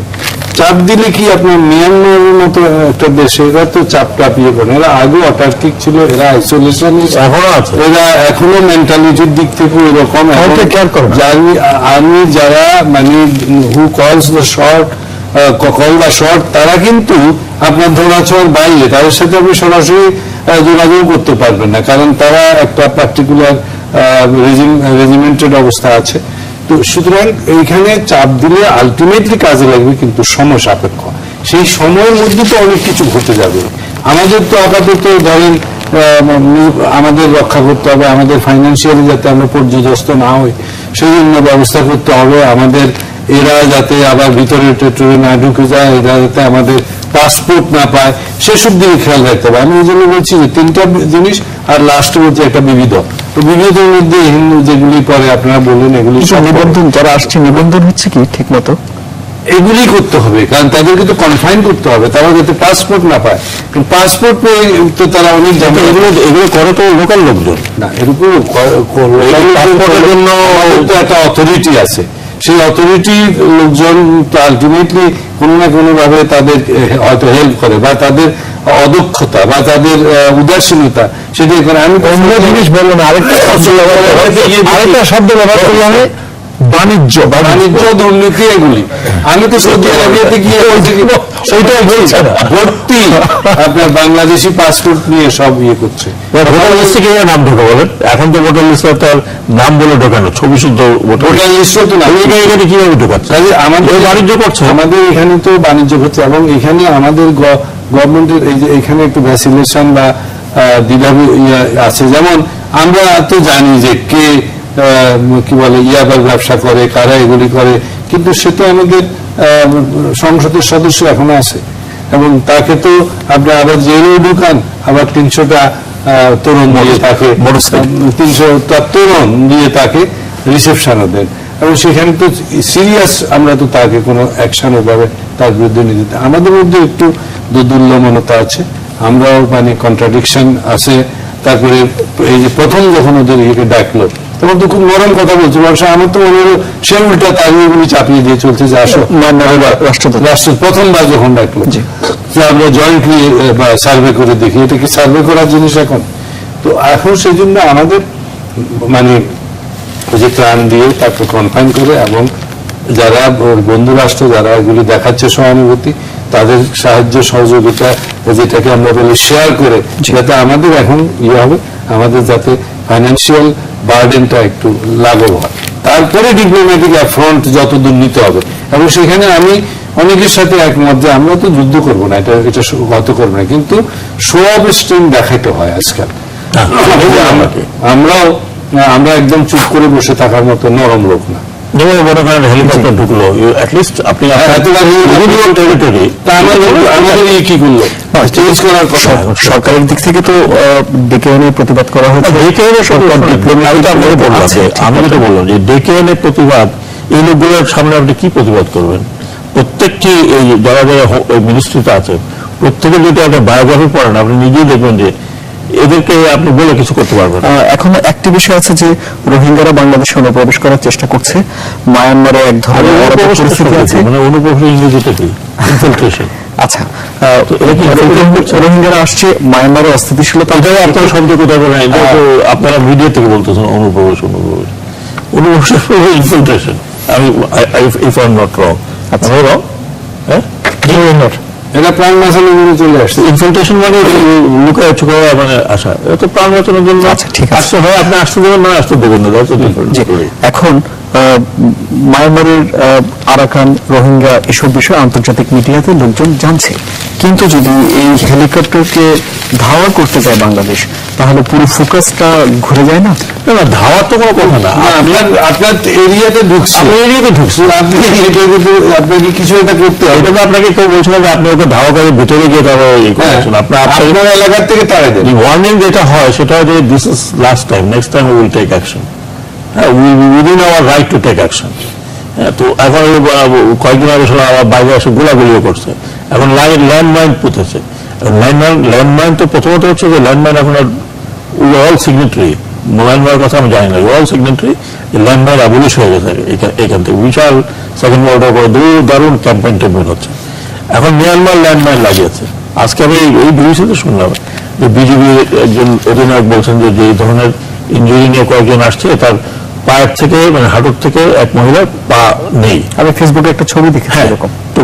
চাপ দিলে কি আপনার মিয়ানমারের মতো একটা দেশে, এরা তো চাপ টাপিয়ে করে, এরা আগে অটার্কিক ছিল, এরা আইসোলেশন এখনো আছে, এরা এখনো মেন্টালিটির দিক থেকে এরকম। আর্মি যারা মানে হু কলস দ্য শর্ট, তারা কিন্তু আপনার ধরাছোঁয়ার বাইরে, তাদের সাথে আপনি সরাসরি যোগাযোগ করতে পারবেন না, কারণ তারা একটা পার্টিকুলার রেজিমেন্টেড অবস্থা আছে। তো সুতরাং এইখানে চাপ দিলে আলটিমেটলি কাজে লাগবে, কিন্তু সময় সাপেক্ষ। সেই সময়ের মধ্যে তো অনেক কিছু ঘটে যাবে। আমাদের তো আপাতত ধরেন আমাদের রক্ষা করতে হবে, আমাদের ফাইন্যান্সিয়ালি যাতে আমরা পর্যদস্ত না হই সেই জন্য ব্যবস্থা করতে হবে। আমাদের এরা যাতে আবার ভিতরে টেরিটরি না ঢুকে যায়, এরা যাতে আমাদের পাসপোর্ট না পায়, সেসব দিকে খেয়াল রাখতে হবে। আমি এই জন্য বলছি যে 3টা জিনিস, আর লাস্টে বলছি একটা বিবিধ। তো বিবিধের মধ্যে হিন্দু যেগুলি পরে আপনারা বললেন, এগুলি নিবন্ধন যারা আসছে, নিবন্ধন হচ্ছে কি ঠিক মতো? এগুলি করতে হবে, কারণ তাদেরকে তো কনফাইন করতে হবে, তারা যাতে পাসপোর্ট না পায়। পাসপোর্ট পেয়ে তো তারা অনেক এগুলো করে তো লোকাল লোকজন না, এরকম পাসপোর্টের জন্য তো একটা অথরিটি আছে, সেই অথরিটির লোকজন তো আলটিমেটলি কোনো না কোনো ভাবে তাদের হয়তো হেল্প করে, বা তাদের অদক্ষতা বা তাদের উদাসীনতা সেটা করে। আমি অন্য জিনিস বলবো না, আরেকটা শব্দ ব্যবহার করি আমি, বাণিজ্য দুর্নীতি, এগুলি। আমি তো সৌদি আরবিয়াতে গিয়ে সেটাই বলছি, ভর্তি আপনার বাংলাদেশি পাসপোর্ট নিয়ে সব ইয়ে করছে। ভোটার লিস্টে কিভাবে নাম ঢোকা বলেন? এখন তো ভোটার লিস্টে তার নাম বলে ঢোকানো, ছবি শুদ্ধ ভোটার লিস্ট তো না, এখানে কিভাবে ঢোকাচ্ছে? আমাদের বাণিজ্য করছে, আমাদের এখানে তো বাণিজ্য হচ্ছে, এবং এখানে আমাদের গভর্নমেন্টের এই যে এখানে একটু ভ্যাসিলেশন বা দ্বিধাবি আছে। যেমন আমরা তো জানি যে কে কি বলে ইয়াবার ব্যবসা করে, কারা এগুলি করে, কিন্তু সে তো আমাদের সংসদের সদস্য এখনো আছে, এবং তাকে তো আপনি আবার জেলেও ঢুকান, আবার 300টা তরুণ দিয়ে তাকে 300টা তরুণ দিয়ে তাকে রিসেপশনও দেন, এবং সেখানে তো সিরিয়াস আমরা তো তাকে কোনো অ্যাকশন ওভাবে তার বিরুদ্ধে নিতে। আমাদের মধ্যে একটু দোদুল্যমানতা আছে, আমরাও মানে কন্ট্রাডিকশন আছে। তারপরে এই যে প্রথম যখন ওদের ইয়েকে ডাকলো, তখন তো খুব নরম কথা বলছে, আমার তো মনে হলো সে উল্টা তারিগুলি চাপিয়ে দিয়ে চলছে যে আসো রাষ্ট্র প্রথমবার যখন ডাকলো যে আমরা জয়েন্টলি সার্ভে করে দেখি, এটা কি সার্ভে করার জিনিস এখন? তো এখন সেই জন্য আমাদের মানে ওই যে ত্রাণ দিয়ে তাকে কনফাইন করে এবং যারা বন্ধু রাষ্ট্র যারা এগুলি দেখাচ্ছে সহানুভূতি, তাদের সাহায্য সহযোগিতা যেটাকে আমরা বলি শেয়ার করে, যাতে আমাদের এখন হবে, আমাদের যাতে ফাইন্যান্সিয়াল বার্ডেনটা একটু লাঘব হয়, তারপরে ডিপ্লোম্যাটিক ফ্রন্ট যতদূর নিতে হবে। এবং সেখানে আমি অনেকের সাথে একমত যে আমরা তো যুদ্ধ করবো না, এটা গত করবো না, কিন্তু শো অফ স্ট্রেংথ দেখাইতে হয় আজকাল। আমরা একদম চুপ করে বসে থাকার মতো নরম লোক না। যেমন মনে করেন হেলিকপ্টার ঢুকলো, অ্যাটলিস্ট আপনি টেরিটরি কি করলো চেঞ্জ করার কথা। সরকারের দিক থেকে তো ডেকে এনে প্রতিবাদ করা হয়েছে। আমি তো বললাম যে ডেকে এনে প্রতিবাদ, এই লোকগুলোর সামনে আপনি কি প্রতিবাদ করবেন? প্রত্যেকটি এই যারা যারা মিনিস্ট্রিতে আছে প্রত্যেকে যদি আপনি বায়োগ্রাফি পড়েন, আপনি নিজেই দেখবেন যে এদেরকে আপনি বলে কিছু করতে পারবেন। এখন একটি বিষয় আছে যে রোহিঙ্গারা বাংলাদেশে অনুপ্রবেশ করার চেষ্টা করছে, মায়ানমারে এক ধরনের পরিস্থিতি আছে। মানে অনুপ্রবেশ ইংরেজিতে কি? ইনফিলট্রেশন। আচ্ছা, রোহিঙ্গারা আসছে মায়ানমারে অস্থিতিশীলতা। এটাও আপনারা শব্দ কোথায় বলেন? এটা তো আপনারা মিডিয়া থেকে বলতেছেন অনুপ্রবেশ ইনফিলট্রেশন। আমি if I am not wrong, আপনারা রং? হ্যাঁ, এটা প্রাণ বাঁচানোর জন্য চলে আসছে। ইনফিলট্রেশন মানে লুকায় চুকায় মানে আসা, এটা তো প্রাণ বাঁচানোর জন্য। আচ্ছা, ঠিক আছে, আসতে হয়, আপনি আসতে দেবেন না আসতে দেবেন না। এখন মায়ানমারের আরাকান, রোহিঙ্গা এসব বিষয়ে আন্তর্জাতিক মিডিয়াতে লোকজন জানছে, কিন্তু যদি এই হেলিকপ্টারকে ধাওয়া করতে যায় বাংলাদেশ, তাহলে পুরো ফোকাসটা ঘুরে যায় না? না, ধাওয়ার তো কোনো কথা না। আপনার এরিয়াতে ঢুকছে, আপনাকে কিছু একটা করতে হবে। এটা তো আপনাকে কেউ বলছে না যে আপনি ওকে ধাওয়া করে ভিতরে গিয়ে তারা আপনার এলাকার থেকে তাড়াই দেন। ওয়ার্নিং যেটা হয় সেটা হয় যে this is last time, next time will take action. হ্যাঁ, within our right to take action. তো এখন কয়েকদিন আগে আবার বাইরে এসে গোলাগুলিও করছে, এখন ল্যান্ডমাইন পুঁতেছে। ল্যান্ডমাইন তো প্রথমত হচ্ছে যে ল্যান্ডমাইন এখন অল সিগনেটারি, মায়ানমারের কথা আমি জানি না, অল সিগনেটারি ল্যান্ডমাইন অ্যাবলিশ হয়ে গেছে এখান থেকে। বিশাল সেকেন্ড ওয়ার্ল্ড ওয়ার দারুণ ক্যাম্পেইন হচ্ছে। এখন মিয়ানমার ল্যান্ডমাইন লাগিয়েছে। আজকে আমি এই বিবিসিতে শুনলাম যে বিজেপির একজন অধিনায়ক বলছেন যে এই ধরনের ইঞ্জুরি নিয়ে কয়েকজন আসছে, তার পায়ের থেকে মানে হাঁটুর থেকে এক মহিলার পা নেই। আমি ফেসবুকে একটা ছবি দেখেছি এরকম। তো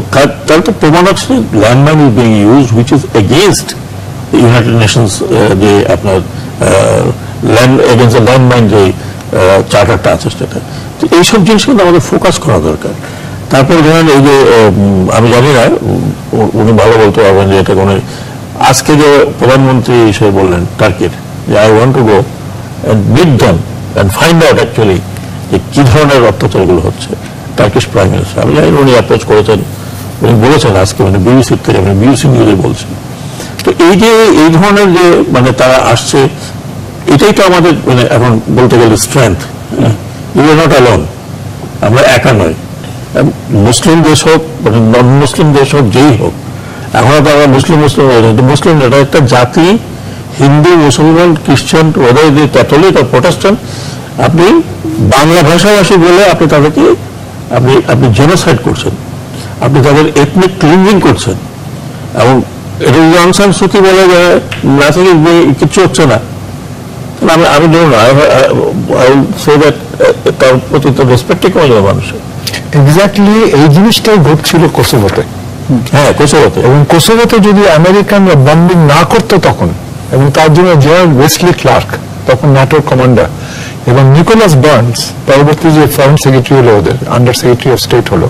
তাহলে তো প্রমাণ হচ্ছে landmine is being use which is against United Nations যে আপনার ল্যান্ড এগেইনস্ট দ্য ল্যান্ডমাইন যে চার্টারটা আছে সেটা। তো এইসব জিনিস কিন্তু আমাদের ফোকাস করা দরকার। তারপরে ধরেন এই যে আমি জানি না, উনি ভালো বলতে পারবেন যে এটা কোনো, আজকে যে প্রধানমন্ত্রী হিসেবে বললেন টার্কির যে I want to go and meet them and find out actually যে কি ধরনের অত্যাচারগুলো হচ্ছে। টার্কিশ প্রাইম মিনিস্টার, আমি জানি উনি অ্যাপ্রোচ করেছেন, উনি বলেছেন আজকে মানে বিবিসির থেকে, মানে বিবিসি নিউজে বলছেন। তো এই যে এই ধরনের যে মানে তারা আসছে, এটাই তো আমাদের মানে এখন বলতে গেলে strength. You are not alone, আমরা একা নয়। মুসলিম দেশ হোক মানে নন মুসলিম দেশ হোক, যেই হোক, এখন তো আমরা মুসলিম মুসলিম এটা একটা জাতি, হিন্দু, মুসলমান, খ্রিস্টান, ওদের যে ক্যাথলিক আর প্রোটেস্ট্যান্ট, আপনি বাংলা ভাষাভাষী বলে আপনি তাদেরকে আপনি জেনোসাইড করছেন, আপনি তাদের এথনিক ক্লিনজিং করছেন। এবং এটা যদি অং সান সু কি বলে যে না থেকে কিচ্ছু হচ্ছে না, আমি ধরুন তার প্রতি তো রেসপেক্টই কমে যাবে মানুষের। এক্স্যাক্টলি এই জিনিসটাই ঘটছিল কোসোভোতে। হ্যাঁ, কোসোভোতে। এবং কোসোভোতে যদি আমেরিকানরা বম্বিং না করতো তখন, এবং তার জন্য জেনারেল ওয়েসলি ক্লার্ক তখন ন্যাটোর কমান্ডার, এবং নিকোলাস বার্নস পরবর্তী যে ফরেন সেক্রেটারি হলো, ওদের আন্ডার সেক্রেটারি অফ স্টেট হলো,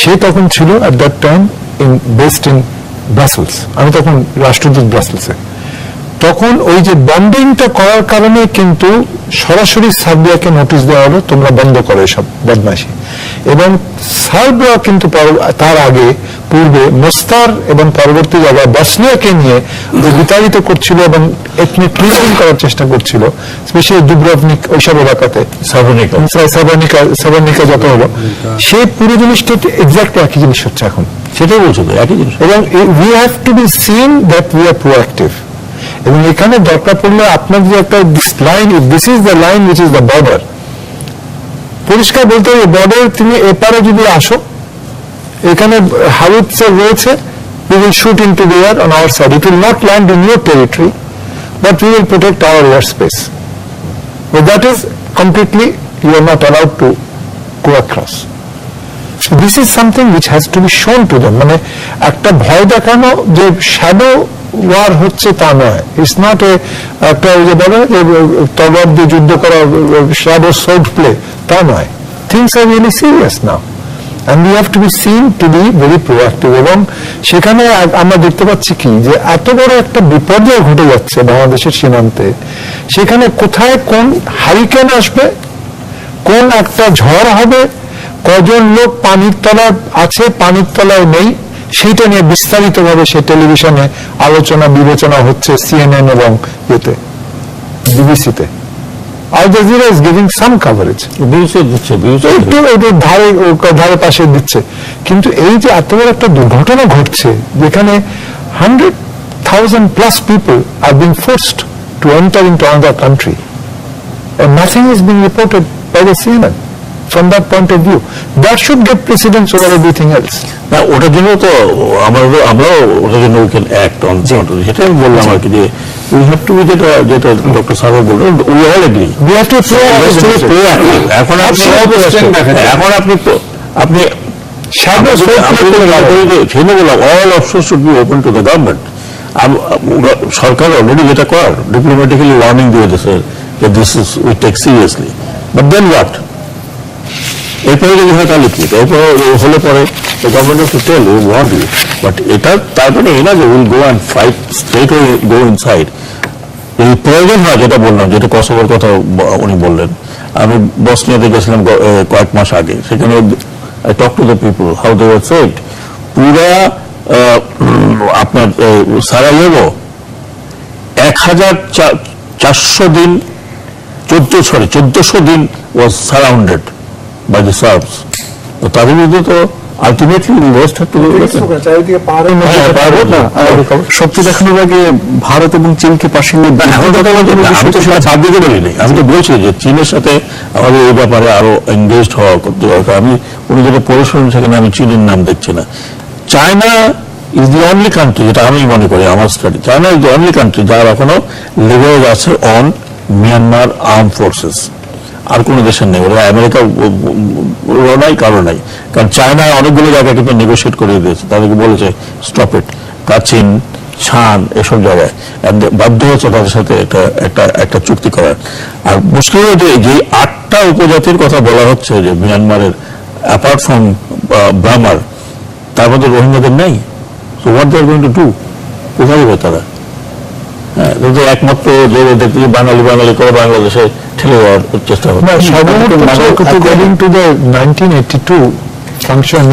সে তখন ছিল at that time based in Brussels. আমি তখন রাষ্ট্রদূত ব্রাসেলসে। তখন ওই যে বম্বিংটা করার কারণে কিন্তু সরাসরি সার্বিয়াকে নোটিশ দেওয়া হলো তোমরা বন্ধ করো এসব বদমাইশি। এবং সার্বিয়া কিন্তু তার আগে পূর্বে মোস্তার এবং পরবর্তী জায়গায় বসনিয়াকে নিয়ে বিতাড়িত করছিল এবং এথনিক ক্লিনজিং করার চেষ্টা করছিল, স্পেশালি দুব্রভনিক ওইসব এলাকাতে, সাবার্নিকা যত হলো, সেই পুরো জিনিসটা এক্স্যাক্টলি একই জিনিস হচ্ছে এখন। সেটাই বলছো তো, একই জিনিস। এবং we have two be seen that we are proactive. এবং এখানে দরকার পড়লে আপনার যে একটা line, this is the line which is the border, পরিষ্কার বলতে হবে বর্ডার তুমি এপারে যদি আসো, এখানে হাউইটজার রয়েছে, we will shoot into the air on our side. It will not land in your territory, but we will protect our airspace. But that is completely, you are not allowed to go across. This is something which has to B শোন to them. মানে একটা ভয় দেখানো যে shadow war হচ্ছে তা নয়, it's not একটা ওই যে বলে যে তলোয়ার দিয়ে যুদ্ধ করা, শ্যাডো সোর্ড প্লে, তা নয়। Things are really serious now and we have to be seen to be very proactive। এবং সেখানে আমরা দেখতে পাচ্ছি কি যে এত বড় একটা বিপর্যয় ঘটে যাচ্ছে বাংলাদেশের সীমান্তে, সেখানে কোথায় কোন হারিকেন আসবে, কোন একটা ঝড় হবে, কজন লোক পানির তলায় আছে পানির তলায় নেই, সেইটা নিয়ে বিস্তারিতভাবে সে টেলিভিশনে আলোচনা বিবেচনা হচ্ছে CNN এবং ইয়েতে বিবিসিতে। Al Jazeera is giving some coverage, একটু এদের ধারে পাশে দিচ্ছে। কিন্তু এই যে এত বড় একটা দুর্ঘটনা ঘটছে যেখানে 100,000+ people are being forced to enter into another country and nothing is being reported by the CNN from that point of view, that should get precedence over everything else. না, ওটার জন্য তো আমরাও ওটার জন্য we can act on, সেটা আমি বললাম আর কি, যে we have to be, যেটা ডক্টর সাগর বললেন, we all agree, We have to play এখন আপনি shadow all options should be open to the government. সরকার অলরেডি যেটা করার ডিপ্লোম্যাটিক্যালি ওয়ার্নিং দিয়ে দিয়েছে যে this is we take seriously, but then what? এরপরে যদি হয় তাহলে কি? এরপরে হলে পরে government to tell we want you, but এটা তার মানে এই না যে will go and fight straight way go inside. এই প্রয়োজন হয়, যেটা বললাম, যেটা কসোভোর কথা উনি বললেন, আমি বসনিয়াতে গেছিলাম কয়েক মাস আগে, সেখানে I talk to the people how they were said, পুরা আপনার সারাইয়েভো 1400 দিন 1400 দিন was surrounded by the Serbs. তো তাদের মধ্যে তো আলটিমেটলি ওয়েস্ট হতে শক্তি দেখানোর আগে ভারত এবং চীনকে পাশে নিয়ে আমি তো বলছি যে চীনের সাথে আমাদের এই ব্যাপারে আরো এনগেজড হওয়া করতে দরকার। আমি উনি যেটা পড়াশোনা, সেখানে আমি চীনের নাম দেখছি না। China is the only country, যেটা আমি মনে করি আমার study, China is the only country যার এখনো লিভারেজ আছে অন মিয়ানমার আর্ম ফোর্সেস। আর কোন দেশের নেই, ওরা আমেরিকা নাই, কারো নাই। কারণ চায়না অনেকগুলো জায়গায় কিন্তু নেগোসিয়েট করে দিয়েছে, তাদেরকে বলেছে স্টপ ইট, কাচিন, শান, এসব জায়গায় বাধ্য হচ্ছে তাদের সাথে একটা চুক্তি করার। আর মুশকিল হচ্ছে যে 8টা উপজাতির কথা বলা হচ্ছে যে মিয়ানমারের, অ্যাপার্ট ফ্রম ব্রাহ্মার, তার মধ্যে রোহিঙ্গাদের নেই। So what they are going to do? কোথায় যাবে তারা? হ্যাঁ, একমাত্র যে দেখতে বাঙালি করে বাংলাদেশে ঠেলে দেওয়ার চেষ্টা হচ্ছে। According to the 1982 ফাংশন,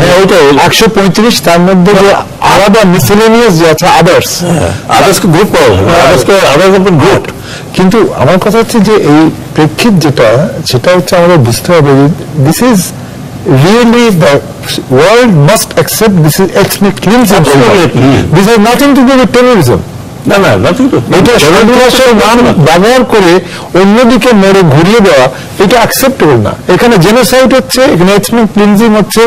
135, তার মধ্যে যে আলাদা মিসেলেনিয়াস যে আছে আদার্সকে গ্রুপ করা হবে, গ্রুপ। কিন্তু আমার কথা হচ্ছে যে এই প্রেক্ষিত যেটা, সেটা হচ্ছে আমাদের বুঝতে হবে this is really the world must accept this is ethnic cleansing. This has nothing to do with terrorism. এটা সন্ত্রাসের নাম ব্যবহার করে অন্যদিকে মেরে ঘুরিয়ে দেওয়া, এটা অ্যাকসেপ্টেবল না। এখানে জেনোসাইড হচ্ছে, এখানে এথনিক ক্লিনজিং হচ্ছে।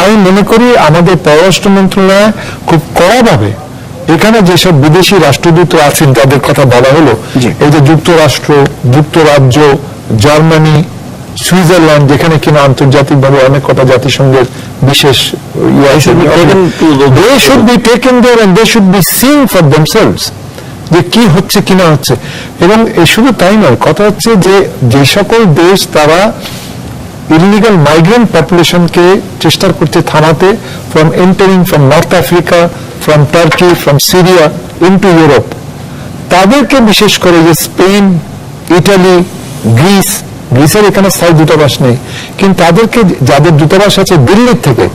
আমি মনে করি আমাদের পররাষ্ট্র মন্ত্রণালয় খুব কড়াভাবে এখানে যেসব বিদেশি রাষ্ট্রদূত আছেন তাদের কথা বলা হলো, এই যে যুক্তরাষ্ট্র, যুক্তরাজ্য, জার্মানি, সুইজারল্যান্ড, যেখানে কিনা আন্তর্জাতিকভাবে অনেক কথা জাতিসংঘের বিশেষ they should be taken there and they should be seen for themselves যে কি হচ্ছে কিনা হচ্ছে। এবং শুধু তাই নয়, কথা হচ্ছে যে সকল দেশ তারা ইলিগাল মাইগ্রেন্ট পপুলেশনকে চেষ্টা করছে থামাতে, from entering from north Africa, from turkey, from Syria into Europe, তাদেরকে বিশেষ করে যে স্পেন, ইটালি, গ্রিসের এখানে স্থায়ী দূতাবাস নেই, কিন্তু তাদেরকে, যাদের দূতাবাস আছে দিল্লির থেকে,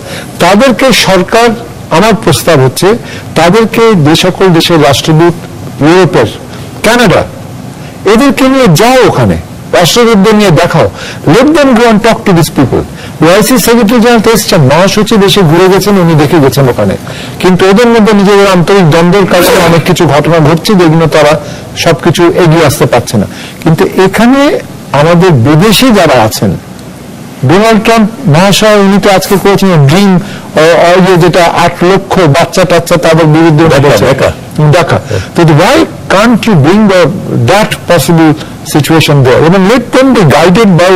তাদেরকে সরকার, আমার প্রস্তাব হচ্ছে তাদেরকে যে সকল দেশের রাষ্ট্রদূত, ইউরোপের, কানাডা, এদেরকে নিয়ে যাও, ওখানে রাষ্ট্রদূতদের নিয়ে দেখাও, let them go and talk to this people. OIC secretary general তো এসেছেন, মহাসচিব এসে ঘুরে গেছেন, উনি দেখে গেছেন ওখানে। কিন্তু ওদের মধ্যে নিজেদের আন্তরিক দ্বন্দ্বের কারণে অনেক কিছু ঘটনা ঘটছে যেগুলো তারা সবকিছু এগিয়ে আসতে পারছে না। কিন্তু এখানে আমাদের বিদেশি যারা আছেন ডোনাল্ড ট্রাম্প মহাশয় উনি তো আজকে করেছেন ড্রিম যেটা 8 লক্ষ বাচ্চা টাচ্চা তাদের বিরুদ্ধে দেখা। তো why can't you bring that possible situation there and let them be guided by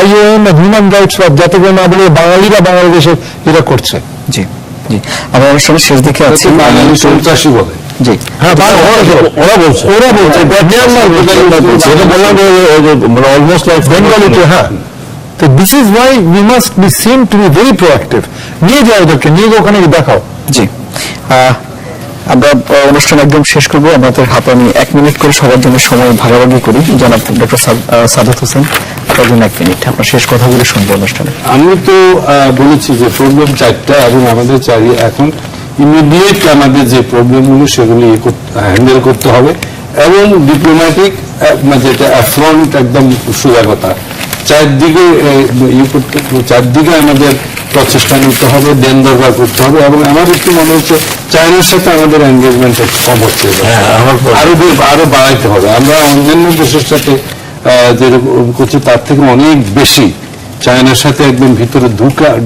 IOM and human rights watch, যাতে করে না বলে বাঙালিরা বাংলাদেশে এরা করছে। জি জি, আমরা অনুষ্ঠানের শেষ দিকে আছি। বাঙালি সন্ত্রাসী বলে, জি হ্যাঁ ওরা বলছে অলমোস্ট লাইক বেঙ্গলিতে। হ্যাঁ, তো this is why we must be seen to be very proactive. নিয়ে যাও ওদেরকে, নিয়ে ওখানে দেখাও। জি, আমরা অনুষ্ঠান একদম শেষ করবো। আমাদের হাতে আমি 1 মিনিট করে সবার জন্য সময় ভাগাভাগি করি। জনাব ডক্টর সাদাত হোসেন, আপনার জন্য 1 মিনিট, আপনার শেষ কথাগুলো শুনবো অনুষ্ঠানে। আমি তো বলেছি যে প্রবলেম 4টা এবং আমাদের এখন ইমিডিয়েট আমাদের যে প্রবলেমগুলো সেগুলি হ্যান্ডেল করতে হবে এবং ডিপ্লোম্যাটিক যেটা অ্যাফ্রন্ট একদম সোজা কথা, চারদিকে আমাদের প্রচেষ্টা নিতে হবে, দেন দরবার করতে হবে। এবং আমার একটু মনে হচ্ছে চায়নার সাথে আমাদের এনগেজমেন্ট একটু কম হচ্ছে, আরো বাড়াইতে হবে। আমরা অন্যান্য দেশের সাথে যেরকম করছি তার থেকে অনেক বেশি চায়নার সাথে একদম ভিতরে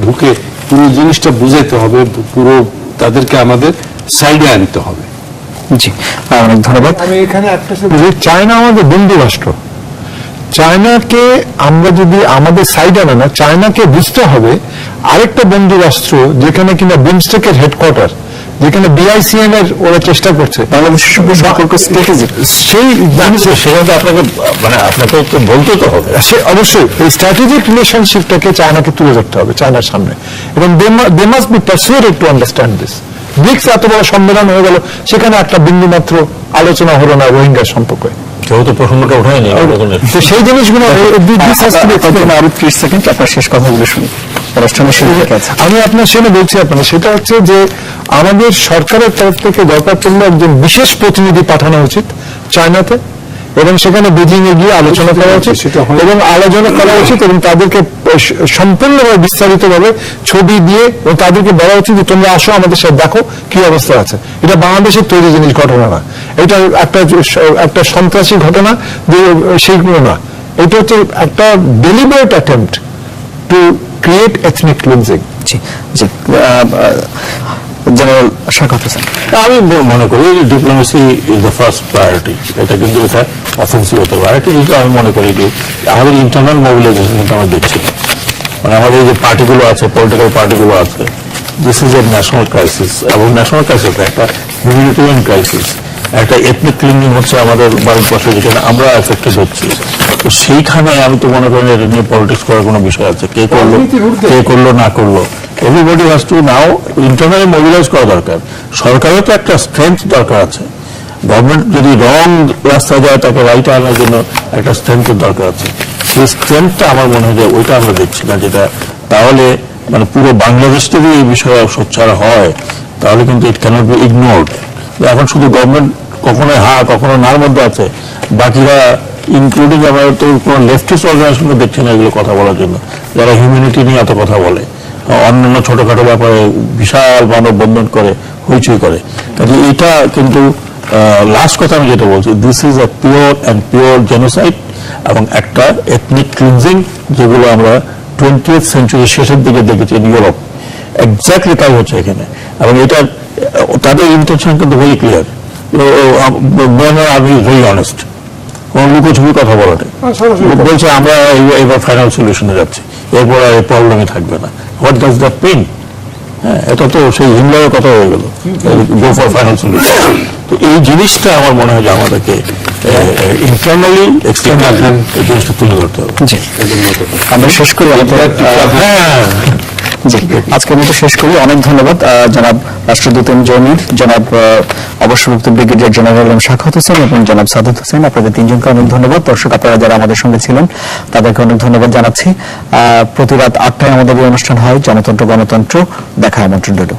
ঢুকে পুরো জিনিসটা বুঝাইতে হবে, পুরো তাদেরকে আমাদের সাইডে আনতে হবে। জি, অনেক ধন্যবাদ। আমি এখানে একটা চায়না আমাদের বন্ধু রাষ্ট্র। চায়নাকে আমরা যদি আমাদের সাইড আনে না, চায়নাকে বুঝতে হবে আরেকটা বন্ধু রাষ্ট্র যেখানে কিনা বিমস্টেকের হেডকোয়ার্টার, যেখানে BICM এর ওরা চেষ্টা করছে বাংলাদেশের সঙ্গে সম্পর্ক স্ট্র্যাটেজিক, সেই সেখানে আপনাকে একটু বলতে তো হবে। সে অবশ্যই এই স্ট্র্যাটেজিক রিলেশনশিপটাকে চায়নাকে তুলে ধরতে হবে চায়নার সামনে, এবং they must be persuaded to understand this. BRICS এত বড় সম্মেলন হয়ে গেল, সেখানে একটা বিন্দু মাত্র আলোচনা হলো না রোহিঙ্গার সম্পর্কে। কেউ তো প্রসঙ্গটা উঠায়নি। সেই জিনিসগুলো আরো 30 সেকেন্ড আপনার শেষ কথাগুলো শুনি। আমি আপনার সামনে বলছি, আপনার সেটা হচ্ছে যে আমাদের সরকারের তরফ থেকে দরকার পড়লে একজন বিশেষ প্রতিনিধি পাঠানো উচিত চায়নাতে, এবং সেখানে বেজিং এ গিয়ে আলোচনা করা উচিত এবং তাদেরকে সম্পূর্ণভাবে বিস্তারিতভাবে ছবি দিয়ে এবং তাদেরকে বলা উচিত যে তোমরা আসো আমাদের সাথে দেখো কি অবস্থা আছে। এটা বাংলাদেশের তৈরি জিনিস, ঘটনা না, এটা একটা সন্ত্রাসী ঘটনা যে সেইগুলো না, এটা হচ্ছে একটা deliberate attempt to create ethnic cleansing. G G, general শাখাত হোসেন। আমি মনে করি diplomacy is the first priority. এটা কিন্তু এটা অফেন্সিভ হতে পারে। কিন্তু আমি মনে করি যে আমাদের ইন্টারনাল মোবিলাইজেশন কিন্তু আমরা দেখছি, মানে আমাদের যে পার্টিগুলো আছে, পলিটিক্যাল পার্টিগুলো আছে, this is a national crisis. এবং ন্যাশনাল ক্রাইসিস একটা হিউম্যানিটেরিয়ান ক্রাইসিস, একটা এথনিক ক্লিনিং হচ্ছে আমাদের ভারতবর্ষে, যেখানে আমরা এফেক্টেড হচ্ছি। তো সেইখানে আমি তো মনে করি এটা নিয়ে পলিটিক্স করার কোনো বিষয় আছে, কে করলো না করলো, everybody has to now internally mobilise করা দরকার। সরকারের তো একটা স্ট্রেংথ দরকার আছে। গভর্নমেন্ট যদি রং রাস্তা যায়, তাকে রাইট আনার জন্য একটা স্ট্রেংথের দরকার আছে। সেই স্ট্রেংথটা আমার মনে হয় যে ওইটা আমরা দেখছি না, যেটা তাহলে মানে পুরো বাংলাদেশ যদি এই বিষয়ে সোচ্চার হয়, তাহলে কিন্তু ইট ক্যানট বি ইগনোরড। এখন শুধু গভর্নমেন্ট কখনো হা কখনো নার মধ্যে আছে, বাকিরা ইনক্লুডিং আমরা তো কোনো লেফটিস্ট অর্গানাইজেশনকে দেখছি না এগুলো কথা বলার জন্য, যারা হিউম্যানিটি নিয়ে এত কথা বলে, অন্যান্য ছোটখাটো ব্যাপারে বিশাল মানববন্ধন করে, হইচই করে। কাজে এটা কিন্তু লাস্ট কথা আমি যেটা বলছি, this is a pure genocide এবং একটা এথনিক ক্লিনজিং, যেগুলো আমরা 20th সেঞ্চুরির শেষের দিকে দেখেছি ইন ইউরোপ। এক্স্যাক্টলি তাই হচ্ছে এখানে, এবং এটা তাদের ইন্টেনশন কিন্তু ভেরি ক্লিয়ার। আমি ভেরি অনেস্ট, কোন লুকোছুপি কথা বলাটা বলছে আমরা এবার ফাইনাল সলিউশনে যাচ্ছি, এরপর আর এই প্রবলেমই থাকবে না। What does that mean? হ্যাঁ, এটা তো সেই হিমলারের কথা হয়ে গেল, গো ফর ফাইনাল সলিউশন। তো এই জিনিসটা আমার মনে হয় যে আমাদেরকে ইন্টারনালি এক্সটার্নালি এই জিনিসটা তুলে ধরতে হবে। আমরা শেষ করি, আজকের মতো শেষ করি। অনেক ধন্যবাদ জনাব রাষ্ট্রদূত জমির, জনাব অবসরপ্রাপ্ত ব্রিগেডিয়ার জেনারেল শাখাত হোসেন এবং জনাব সাদাত হোসেন। আপনাদের তিনজনকে অনেক ধন্যবাদ। দর্শক আপনারা যারা আমাদের সঙ্গে ছিলেন তাদেরকে অনেক ধন্যবাদ জানাচ্ছি। প্রতি রাত 8টায় আমাদের এই অনুষ্ঠান হয় জনতন্ত্র গণতন্ত্র। দেখা আমন্ত্রণ রইল।